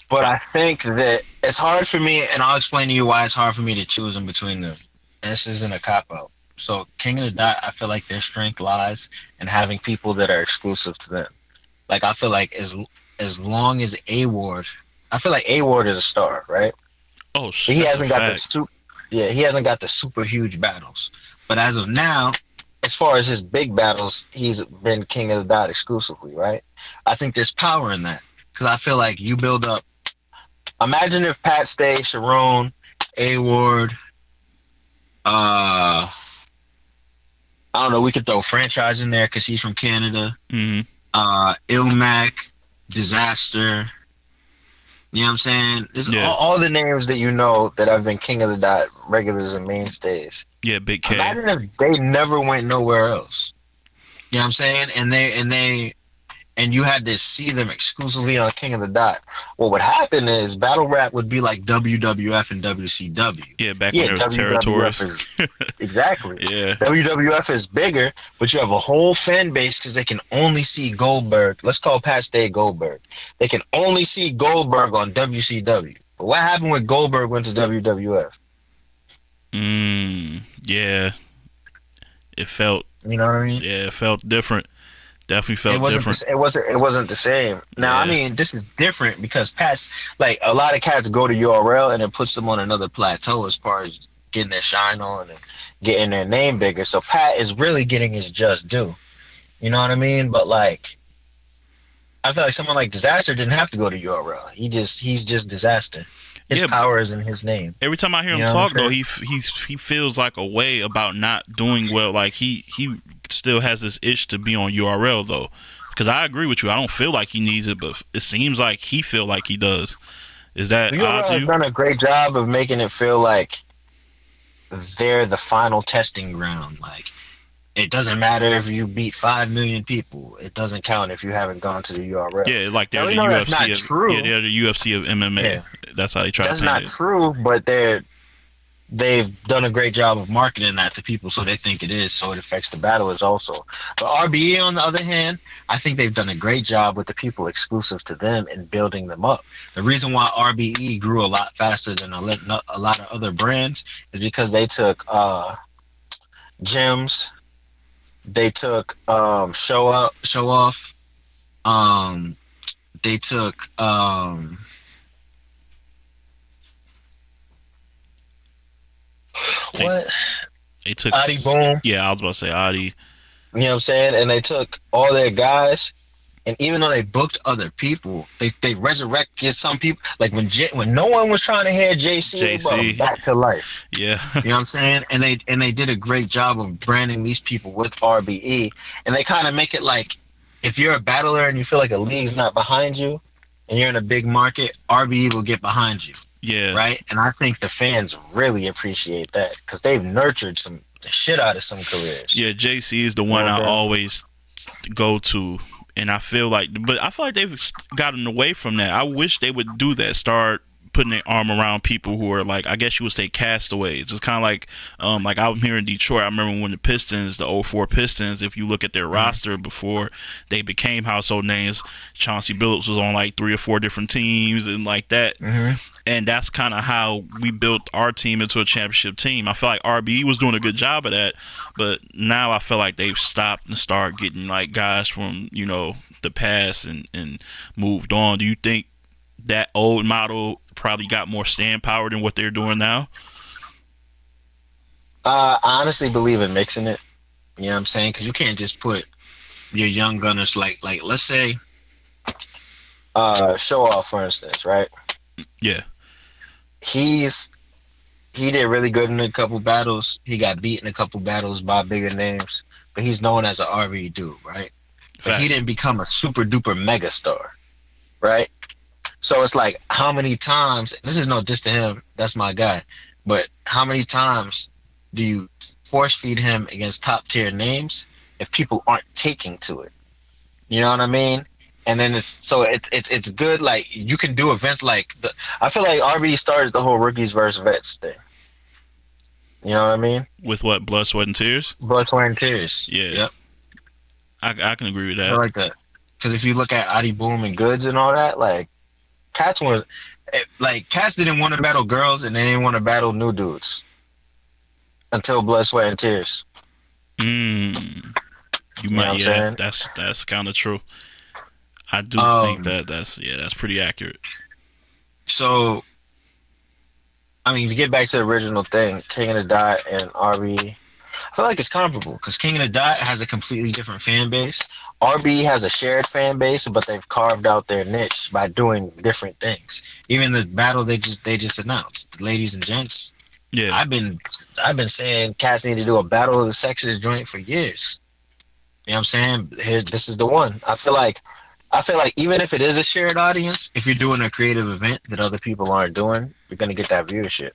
But I think that it's hard for me, and I'll explain to you why it's hard for me to choose in between them. And this isn't a cop out. So King of the Dot, I feel like their strength lies in having people that are exclusive to them. Like I feel like as long as A Ward, I feel like A Ward is a star, right? Oh, But he that's a hasn't got the fact. he hasn't got the super huge battles. But as of now, as far as his big battles, he's been King of the Dot exclusively, right? I think there's power in that because I feel like you build up. Imagine if Pat Stay, Sharon, A Ward, I don't know. We could throw franchise in there because he's from Canada. Hmm. Ilmac, Disaster. You know what I'm saying? There's Yeah, all the names that you know that have been King of the Dot regulars and mainstays. yeah, Big K. Imagine if they never went nowhere else. You know what I'm saying? And you had to see them exclusively on King of the Dot. What would happen is battle rap would be like WWF and WCW. Yeah, back when Yeah, there was WWF territories. is exactly. Yeah, WWF is bigger, but you have a whole fan base because they can only see Goldberg. Let's call Pat Stay Goldberg. They can only see Goldberg on WCW. But what happened when Goldberg went to WWF? yeah. It felt, You know what I mean? yeah, it felt different. Definitely It felt wasn't. different. It wasn't the same. Now, I Yeah, mean, this is different because Pat's like a lot of cats go to URL and it puts them on another plateau as far as getting their shine on and getting their name bigger. So Pat is really getting his just due. You know what I mean? But like, I feel like someone like Disaster didn't have to go to URL. He's just Disaster. His yeah. power is in his name. Every time I hear You him know what talk, I'm though, saying? he feels like a way about not doing well. Like he still has this itch to be on URL though. Because I agree with you, I don't feel like he needs it, but it seems like he feel like he does. Is that odd URL to has you? done a great job of making it feel like they're the final testing ground. Like it doesn't matter if you beat 5 million people. It doesn't count if you haven't gone to the URL. Yeah, like Now they're we the know that's UFC not of true. they're the UFC of MMA. Yeah, That's how they try to that's paint not it. true. But they've done a great job of marketing that to people, so they think it is. So it affects the battlers also. But RBE, on the other hand, I think they've done a great job with the people exclusive to them and building them up. The reason why RBE grew a lot faster than a lot of other brands is because they took gyms. They took show off. They took They, what? they took Adi Boom. yeah, I was about to say Adi. You know what I'm saying? And they took all their guys, and even though they booked other people, they resurrected some people. Like when no one was trying to hear JC, they brought him JC. back to life. Yeah. You know what I'm saying? And they did a great job of branding these people with RBE, and they kind of make it like if you're a battler and you feel like a league's not behind you, and you're in a big market, RBE will get behind you, Yeah. right? And I think the fans really appreciate that because they've nurtured the shit out of some careers. Yeah, JC is the one I always go to, and I feel like they've gotten away from that. I wish they would do that. Start putting their arm around people who are like, I guess you would say, castaways. It's kind of like out here in Detroit. I remember when the Pistons, the '04 Pistons, if you look at their roster before they became household names, Chauncey Billups was on like 3 or 4 different teams and like that. And that's kind of how we built our team into a championship team. I feel like RBE was doing a good job of that, but now I feel like they've stopped and started getting like guys from, the past and moved on. Do you think that old model probably got more staying power than what they're doing now? I honestly believe in mixing it. You know what I'm saying? Because you can't just put your young gunners like let's say Show Off, for instance, right? Yeah. He did really good in a couple battles. He got beat in a couple battles by bigger names, but he's known as an RB dude, right? But he didn't become a super duper mega star, right? So it's like, how many times, this is no diss to him, that's my guy, but how many times do you force feed him against top tier names if people aren't taking to it? You know what I mean? And then it's good. Like you can do events like I feel like RB started the whole rookies versus vets thing. You know what I mean? With what, blood, sweat, and tears? Blood, sweat, and tears. Yeah, Yep. I can agree with I feel that. like that because if you look at Adi Boom and Goods and all that, like Cats was like Cats didn't want to battle girls and they didn't want to battle new dudes until Blood, Sweat, and Tears. Mm, you You know what might, I'm yeah, saying? that's kind of true. I do think Um. that that's pretty accurate. So I mean, to get back to the original thing, King of the Dot and RB, I feel like it's comparable because King of the Dot has a completely different fan base. RB has a shared fan base, but they've carved out their niche by doing different things. Even the battle they just announced, ladies and gents. Yeah, I've been saying cats need to do a battle of the sexes joint for years. You know what I'm saying? This is the one. I feel like even if it is a shared audience, if you're doing a creative event that other people aren't doing, you're gonna get that viewership.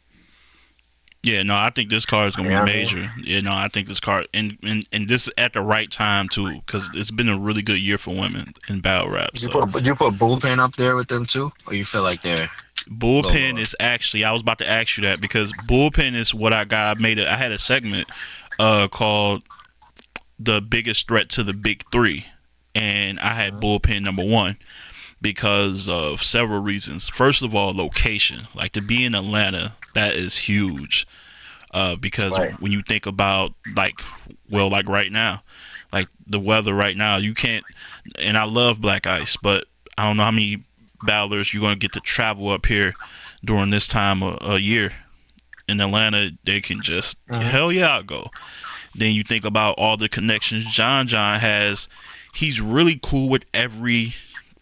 yeah. No, I think this card is gonna You be know what I mean? major. Yeah, no, I think this card and this is at the right time too, because it's been a really good year for women in battle rap. You So put Bullpen up there with them too, or you feel like they're low bullpen lower? is actually, I was about to ask you that because bullpen is what I got. I had a segment called the biggest threat to the big three, and I had bullpen number one because of several reasons. First of all, location. Like to be in Atlanta, that is huge. Because Right. when you think about like, well, like right now, like the weather right now, you can't. And I love Black Ice, but I don't know how many battlers you're gonna get to travel up here during this time of a year. In Atlanta, they can just Mhm. hell yeah, I'll go. Then you think about all the connections John has. He's really cool with every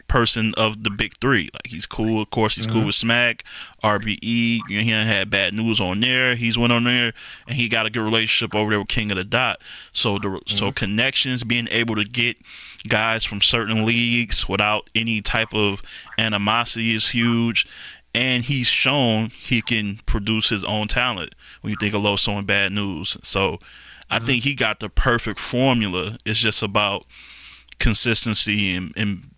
person of the big three. Like he's cool, of course. He's cool Mhm. with Smack, RBE. You know, he done had bad news on there. He's went on there, and he got a good relationship over there with King of the Dot. So Mhm. connections, being able to get guys from certain leagues without any type of animosity is huge. And he's shown he can produce his own talent when you think of Loso and Bad News. So I Mhm. think he got the perfect formula. It's just about consistency and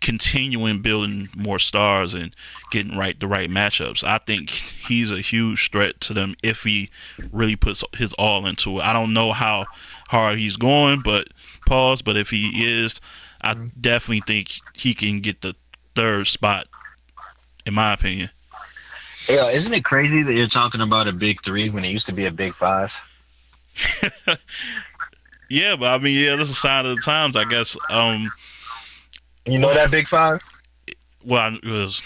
continuing building more stars and getting the right matchups. I think he's a huge threat to them if he really puts his all into it. I don't know how hard he's going, but pause. But if he is, I Mhm. definitely think he can get the third spot, in my opinion. Yeah, isn't it crazy that you're talking about a big three when it used to be a big five? Yeah, but I mean, yeah, that's a sign of the times, I guess. You know Well, that big five? well, it was.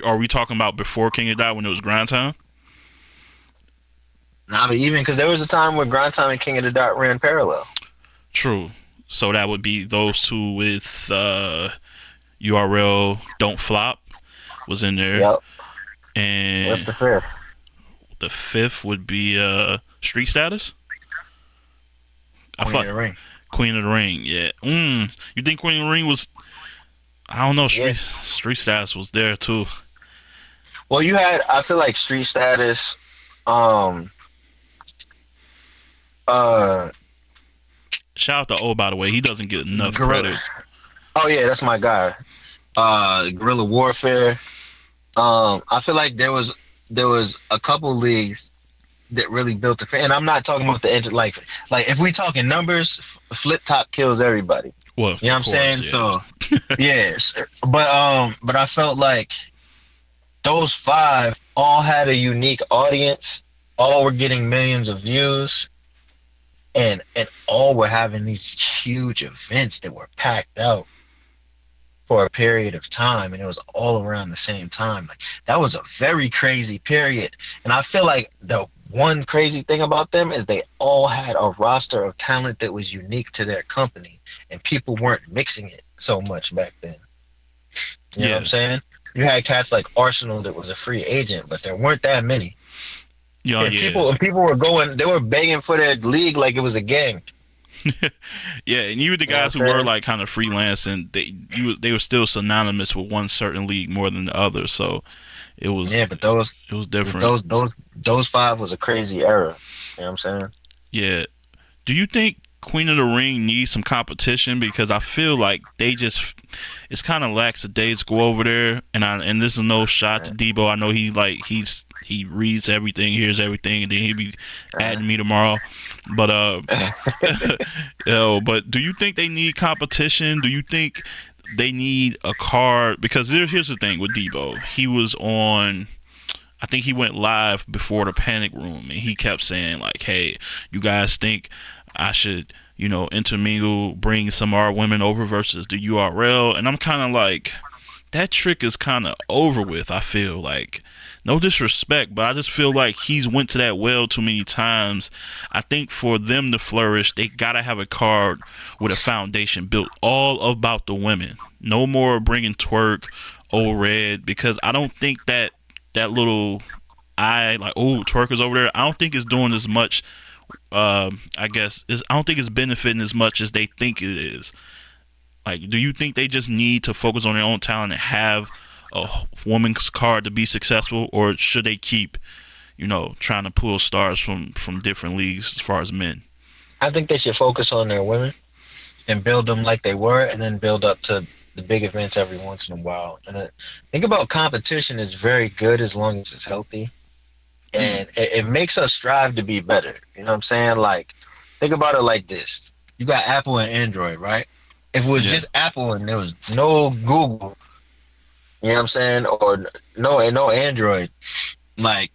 Are we talking about before King of Dot when it was Grind Time? Nah, but even because there was a time when Grind Time and King of the Dot ran parallel. True. So that would be those two with URL Don't Flop was in there, Yep. What's and the fifth? the fifth would be Street Status. I Queen thought of the Ring. Queen of the Ring. Yeah. You think Queen of the Ring was? I don't know. Yeah. Street Status was there too. Well, you had. I feel like Street Status. Um. Uh. Shout out to O, by the way. He doesn't get enough Gorilla. credit. Oh yeah, that's my guy. Guerrilla Warfare. I feel like there was a couple leagues that really built the fan. And I'm not talking about the engine like if we talking numbers, Flip Top kills everybody. Well, You know what of I'm saying? course, So yeah. yes, but I felt like those five all had a unique audience. All were getting millions of views, and all were having these huge events that were packed out for a period of time, and it was all around the same time. Like that was a very crazy period, and I feel like the one crazy thing about them is they all had a roster of talent that was unique to their company, and people weren't mixing it so much back then. You know what I'm Yeah. saying? You had cats like Arsenal that was a free agent, but there weren't that many. Yeah, And yeah. people were going, they were begging for their league like it was a gang. Yeah, and even the You know what I'm guys who were saying? like kind of freelance and they were still synonymous with one certain league more than the other. So it Yeah, was but those it was different. those those those five was a crazy era. You know what I'm saying? Yeah. Do you think Queen of the Ring needs some competition because I feel like it's kind of lackadaisical over there. And this is no shot to Debo. I know he reads everything, hears everything, and then he'll be adding me tomorrow. But but do you think they need competition? Do you think they need a card? Because here's the thing with Debo. He was on. I think he went live before the Panic Room, and he kept saying like, "Hey, you guys think I should, intermingle, bring some of our women over versus the URL?" And I'm kind of like, that trick is kind of over with. I feel like, no disrespect, but I just feel like he's went to that well too many times. I think for them to flourish, they gotta have a card with a foundation built all about the women. No more bringing twerk, old red, because I don't think that little twerkers over there, I don't think it's doing as much. I guess I don't think it's benefiting as much as they think it is. Like, do you think they just need to focus on their own talent and have a woman's card to be successful, or should they keep, trying to pull stars from different leagues as far as men? I think they should focus on their women and build them like they were, and then build up to the big events every once in a while. And think about competition is very good as long as it's healthy, and it makes us strive to be better. You know what I'm saying? Like, think about it like this: you got Apple and Android, right? If it was just Apple and there was no Google, you know what I'm saying, or no Android, like,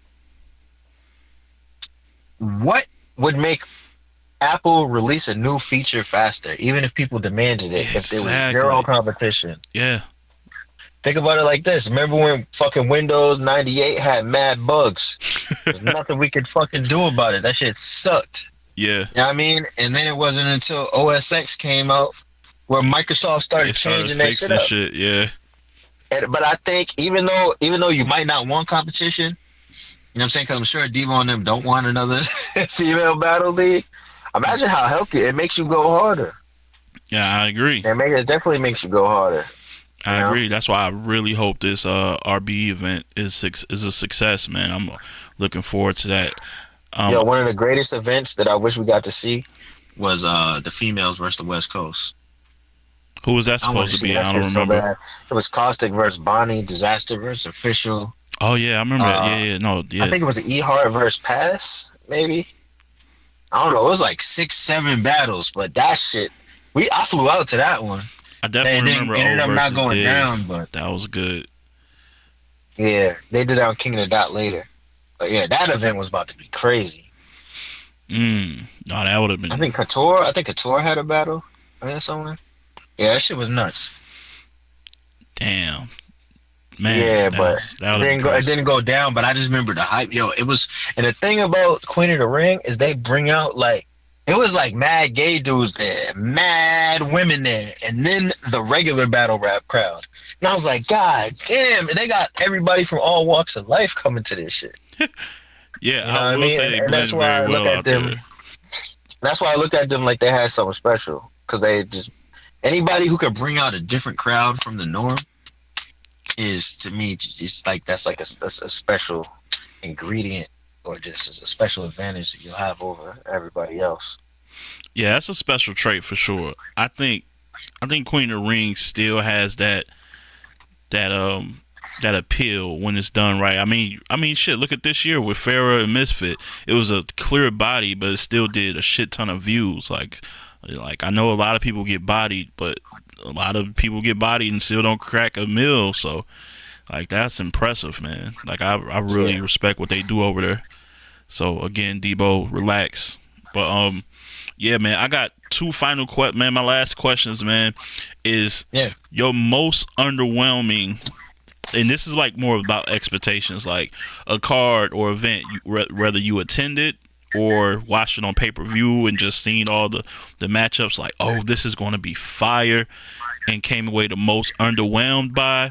what would make Apple release a new feature faster, even if people demanded it, if there was zero competition? Yeah. Think about it like this. Remember when fucking Windows 98 had mad bugs? There's nothing we could fucking do about it. That shit sucked. Yeah. You know what I mean? And then it wasn't until OS X came out where Microsoft started changing that shit up. Shit, yeah. But I think even though you might not want competition, you know what I'm saying? Because I'm sure Devo and them don't want another female battle league. Imagine how healthy it makes you go harder. Yeah, I agree. It definitely makes you go harder. I agree. That's why I really hope this RB event is a success, man. I'm looking forward to that. One of the greatest events that I wish we got to see was the females versus the West Coast. Who was that supposed to be? I don't remember. So it was Caustic versus Bonnie, Disaster versus Official. Oh yeah, I remember that. Yeah. I think it was E-Heart versus Pass, maybe. I don't know. It was like 6-7 battles, but that shit, I flew out to that one. I definitely remember. Ended up not going down, but that was good. Yeah, they did that on King of the Dot later. But yeah, that event was about to be crazy. No, that would have been. I think Couture had a battle or something. Yeah, that shit was nuts. Damn. Man, yeah, but it didn't go down. But I just remember the hype. It was, and the thing about Queen of the Ring is they bring out it was like mad gay dudes there, mad women there, and then the regular battle rap crowd. And I was like, God damn! They got everybody from all walks of life coming to this shit. Yeah, I will say they blend very well out there. That's why I looked at them like they had something special, because they just, anybody who could bring out a different crowd from the norm is, to me, it's like that's like a special ingredient, or just a special advantage that you'll have over everybody else. Yeah, that's a special trait for sure. I think Queen of the Ring still has that appeal when it's done right. I mean, shit. Look at this year with Farrah and Misfit. It was a clear body, but it still did a shit ton of views. Like I know a lot of people get bodied, but a lot of people get bodied and still don't crack a mill. So, that's impressive, man. I really respect what they do over there. So again, Debo, relax. But yeah, man, I got two final questions. Man, my last questions, man, is your most underwhelming, and this is more about expectations, like a card or event, whether you attended or watched it on pay-per-view and just seen all the matchups, like, oh, this is going to be fire, and came away the most underwhelmed by.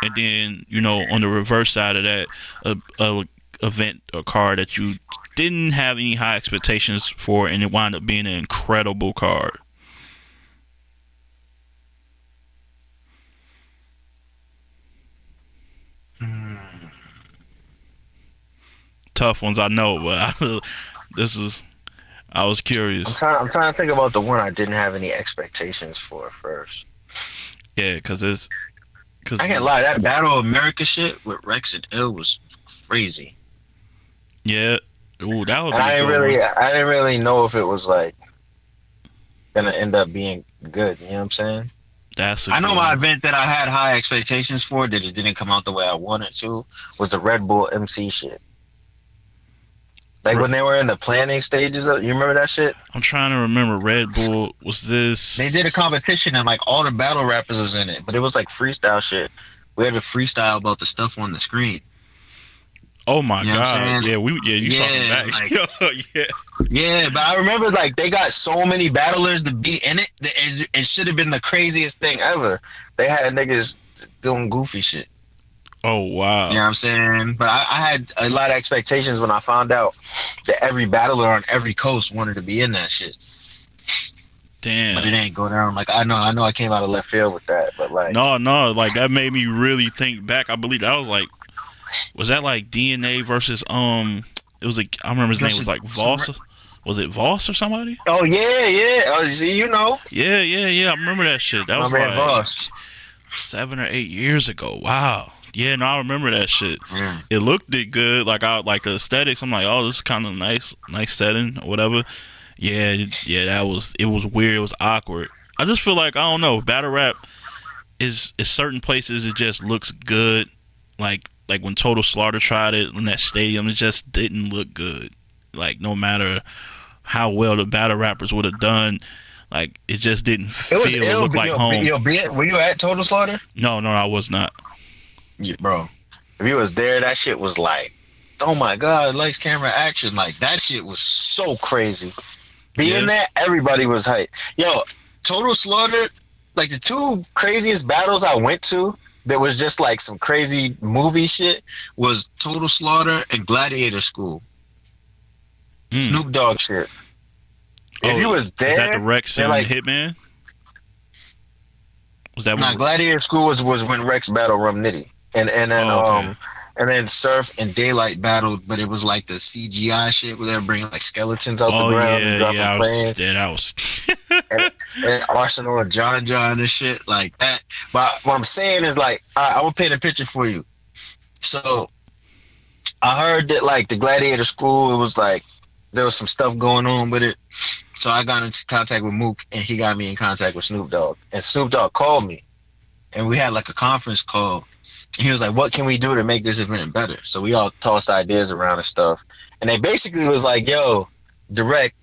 And then, on the reverse side of that, a event or card that you didn't have any high expectations for, and it wound up being an incredible card. Tough ones, I know, but this is, I was curious. I'm trying to think about the one I didn't have any expectations for first. Yeah, cause I can't lie, that Battle of America shit with Rex and Ill was crazy. yeah. Ooh, that would And be a good one. I didn't really know if it was like gonna end up being good. You know what I'm saying? That's a I know good my one. event that I had high expectations for that it didn't come out the way I wanted to was the Red Bull MC shit. Like Re- when they were in the planning stages of, you remember that shit? I'm trying to remember. Red Bull was They did a this? competition and like all the battle rappers was in it, but it was like freestyle shit. We had to freestyle about the stuff on the screen. Oh my You know what I'm God! saying? Yeah, you talking Yeah, back? like Yeah. yeah, but I remember like they got so many battlers to be in it. That it should have been the craziest thing ever. They had niggas doing goofy shit. Oh You know wow! what I'm saying? But I had a lot of expectations when I found out that every battler on every coast wanted to be in that shit. But it Damn. ain't go down. Like I know I came out of left field with that, but like No, like that made me really think back. I believe that was like, was that like DNA versus It was like I remember his name was like Voss. Was it Voss or somebody? oh yeah. Oh, see, you know, Yeah. I remember that shit. That my was man like Boss. 7 or 8 years ago. Wow. Yeah, no, I remember that shit. Yeah. It looked good. Like I like the aesthetics. I'm like, oh, this is kind of nice setting or whatever. Yeah. That was it. Was weird. It was awkward. I just feel like I don't know. Battle rap is certain places it just looks good. Like when Total Slaughter tried it in that stadium, it just didn't look good. Like no matter how well the battle rappers would have done, like it just didn't It was feel or ill. look like home. Were you at Total Slaughter? No, I was not. Yeah, bro. If you was there, that shit was like, oh my god, lights, camera, action. Like that shit was so crazy. Being Yeah. there, everybody was hyped. Yo, Total Slaughter, like the two craziest battles I went to that was just like some crazy movie shit was Total Slaughter and Gladiator School. Mm. Snoop Dogg shit. If you Oh, was is that the there, Rex they're and like, Hitman? Was that nah, what? Gladiator School was when Rex battled Rum Nitty. Oh, okay. And then Surf and Daylight battled, but it was like the CGI shit where they were bringing like skeletons out the Oh ground and yeah, dropping yeah. I was. planes. Yeah, that was. And Arsenal and John and shit like that. But what I'm saying is like, I will paint a picture for you. So I heard that like the Gladiator School, it was like there was some stuff going on with it. So I got into contact with Mook, and he got me in contact with Snoop Dogg. And Snoop Dogg called me, and we had like a conference call. And he was like, "What can we do to make this event better?" So we all tossed ideas around and stuff. And they basically was like, "Yo, Drect,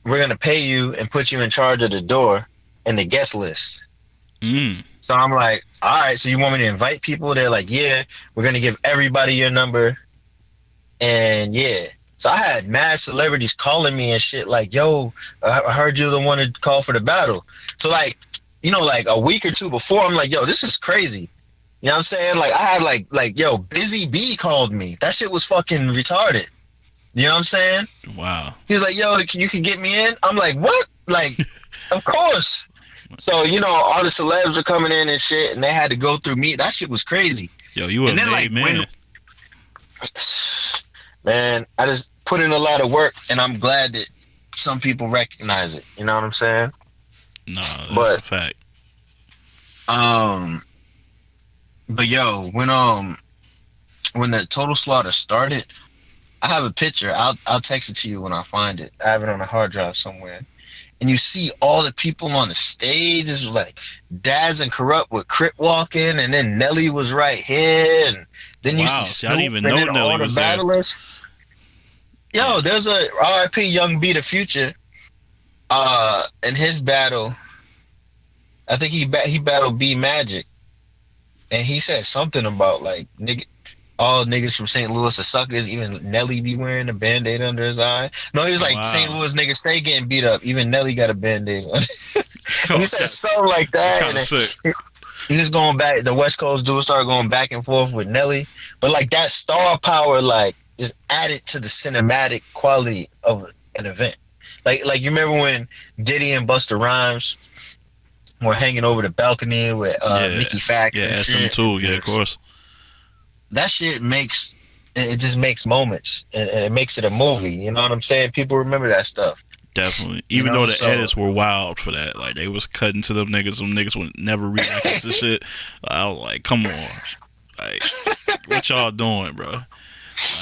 we're gonna pay you and put you in charge of the door and the guest list." Mm. So I'm like, "All right, so you want me to invite people?" They're like, "Yeah, we're gonna give everybody your number." And yeah. So I had mad celebrities calling me and shit like, "Yo, I heard you're the one to call for the battle." So like, like a week or two before, I'm like, "Yo, this is crazy." You know what I'm saying? Like I had yo, Busy B called me. That shit was fucking retarded. You know what I'm saying? Wow. He was like, "Yo, you can get me in." I'm like, "What?" Like, of course. So all the celebs are coming in and shit, and they had to go through me. That shit was crazy. Yo, you a And then made man. man, I just put in a lot of work, and I'm glad that some people recognize it. You know what I'm saying? No, that's But a fact. but yo, when the Total Slaughter started, I have a picture. I'll text it to you when I find it. I have it on a hard drive somewhere. And you see all the people on the stage. It's like Daz and Corrupt with Crip walking, and then Nelly was right here, and then you Wow. see See, Snoop, I didn't even and know then Nelly all the was there. battlers. Yo, there's a RIP Young B the Future. In his battle, I think he battled B Magic, and he said something about like all niggas from St. Louis are suckers. Even Nelly be wearing a Band-Aid under his eye. No, he was like, St. Wow. Louis niggas stay getting beat up. Even Nelly got a Band-Aid on. He said That's something like that. kind of sick. He was going back. The West Coast dudes started going back and forth with Nelly. But like that star power, like just added to the cinematic quality of an event. Like you remember when Diddy and Busta Rhymes were hanging over the balcony with Mickey Fax Yeah, and shit. SM2. Yeah, of course. That shit just makes moments, and it makes it a movie. You know what I'm saying? People remember that stuff. Definitely. You Even know, though the so edits were wild for that. Like, they was cutting to them niggas would never react to shit. I was like, come on. Like, what y'all doing, bro?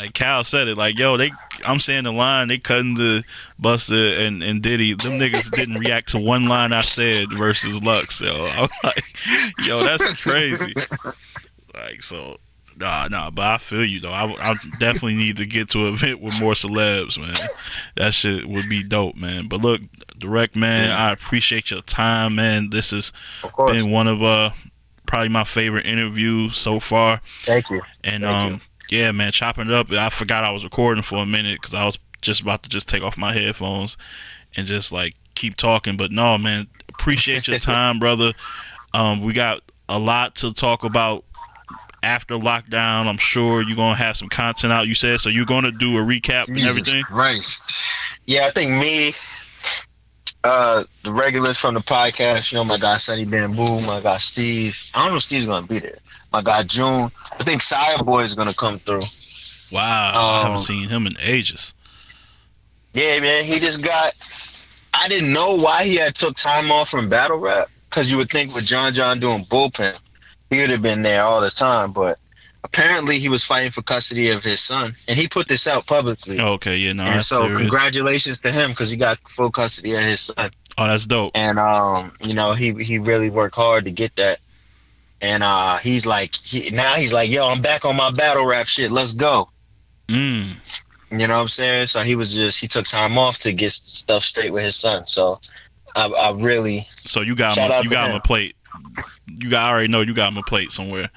Like, Cal said it. Like, yo, I'm saying the line, they cutting the Busta and Diddy. Them niggas didn't react to one line I said versus Lux. Yo, I was like, yo, that's crazy. Like, so, nah, but I feel you, though. I definitely need to get to an event with more celebs, man. That shit would be dope, man. But look, Drect, man, I appreciate your time, man. This has of course. been one of probably my favorite interviews so far. Thank you. And Thank you. yeah, man, chopping it up. I forgot I was recording for a minute because I was just about to just take off my headphones and just like keep talking. But no, man, appreciate your time, brother. We got a lot to talk about after lockdown. I'm sure you're gonna have some content out. You said so. You're gonna do a recap and everything. Christ. Yeah, I think me, the regulars from the podcast. You know, my guy Sunny Bamboo, my guy Steve. I don't know if Steve's gonna be there. My guy June. I think Sire Boy is gonna come through. Wow, I haven't seen him in ages. Yeah, man. He just got. I didn't know why he had took time off from battle rap, because you would think with John doing bullpen, he would have been there all the time. But apparently, he was fighting for custody of his son, and he put this out publicly. Okay, yeah, no, And that's so, serious. congratulations to him, because he got full custody of his son. Oh, that's dope. And you know, he really worked hard to get that. And he's like, yo, I'm back on my battle rap shit. Let's go. You know what I'm saying? So he took time off to get stuff straight with his son. So I really. So you got him a plate. I already know you got him a plate somewhere.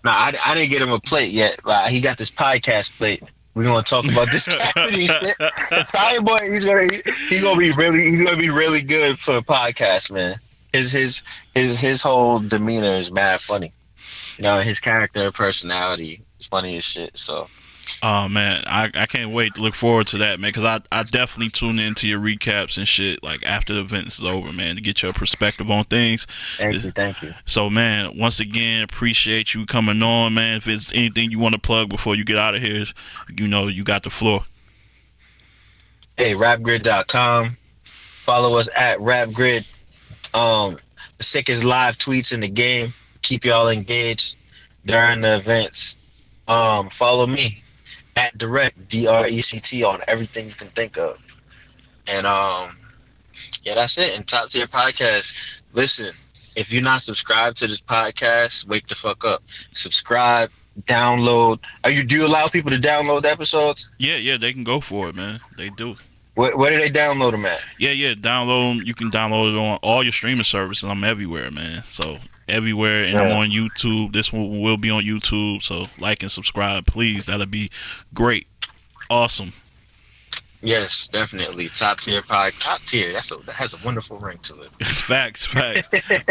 Nah, I didn't get him a plate yet. He got this podcast plate. We're gonna talk about this Cassidy shit. Sire Boy, he's gonna be really good for a podcast, man. His whole demeanor is mad funny. You know, his character, personality is funny as shit. So. Oh man, I can't wait to look forward to that, man. Because I definitely tune into your recaps and shit like after the event is over, man, to get your perspective on things. Thank you. So man, once again, appreciate you coming on, man. If there's anything you want to plug before you get out of here, you know you got the floor. Hey, rapgrid.com. Follow us at rapgrid. The sickest live tweets in the game. Keep y'all engaged during the events. Follow me at Drect, Drect, on everything you can think of. And yeah, that's it. And Top Tier Podcast. Listen, if you're not subscribed to this podcast, wake the fuck up. Subscribe, download. Do you allow people to download the episodes? Yeah, they can go for it, man. They do. Where do they download them at? Yeah, download them. You can download it on all your streaming services. I'm everywhere, man. So everywhere, and I'm on YouTube. This one will be on YouTube. So like and subscribe, please. That'll be great. Awesome. Yes, definitely. Top Tier Podcast. Top Tier. That has a wonderful ring to it. Facts.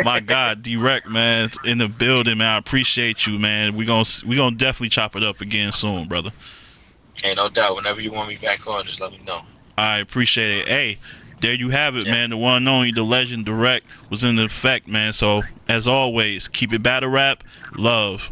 My God, Drect, man, in the building, man. I appreciate you, man. We gonna definitely chop it up again soon, brother. Hey, no doubt. Whenever you want me back on, just let me know. I appreciate it. Hey, there you have it, man. The one and only, the legend Drect was in effect, man. So, as always, keep it battle rap. Love.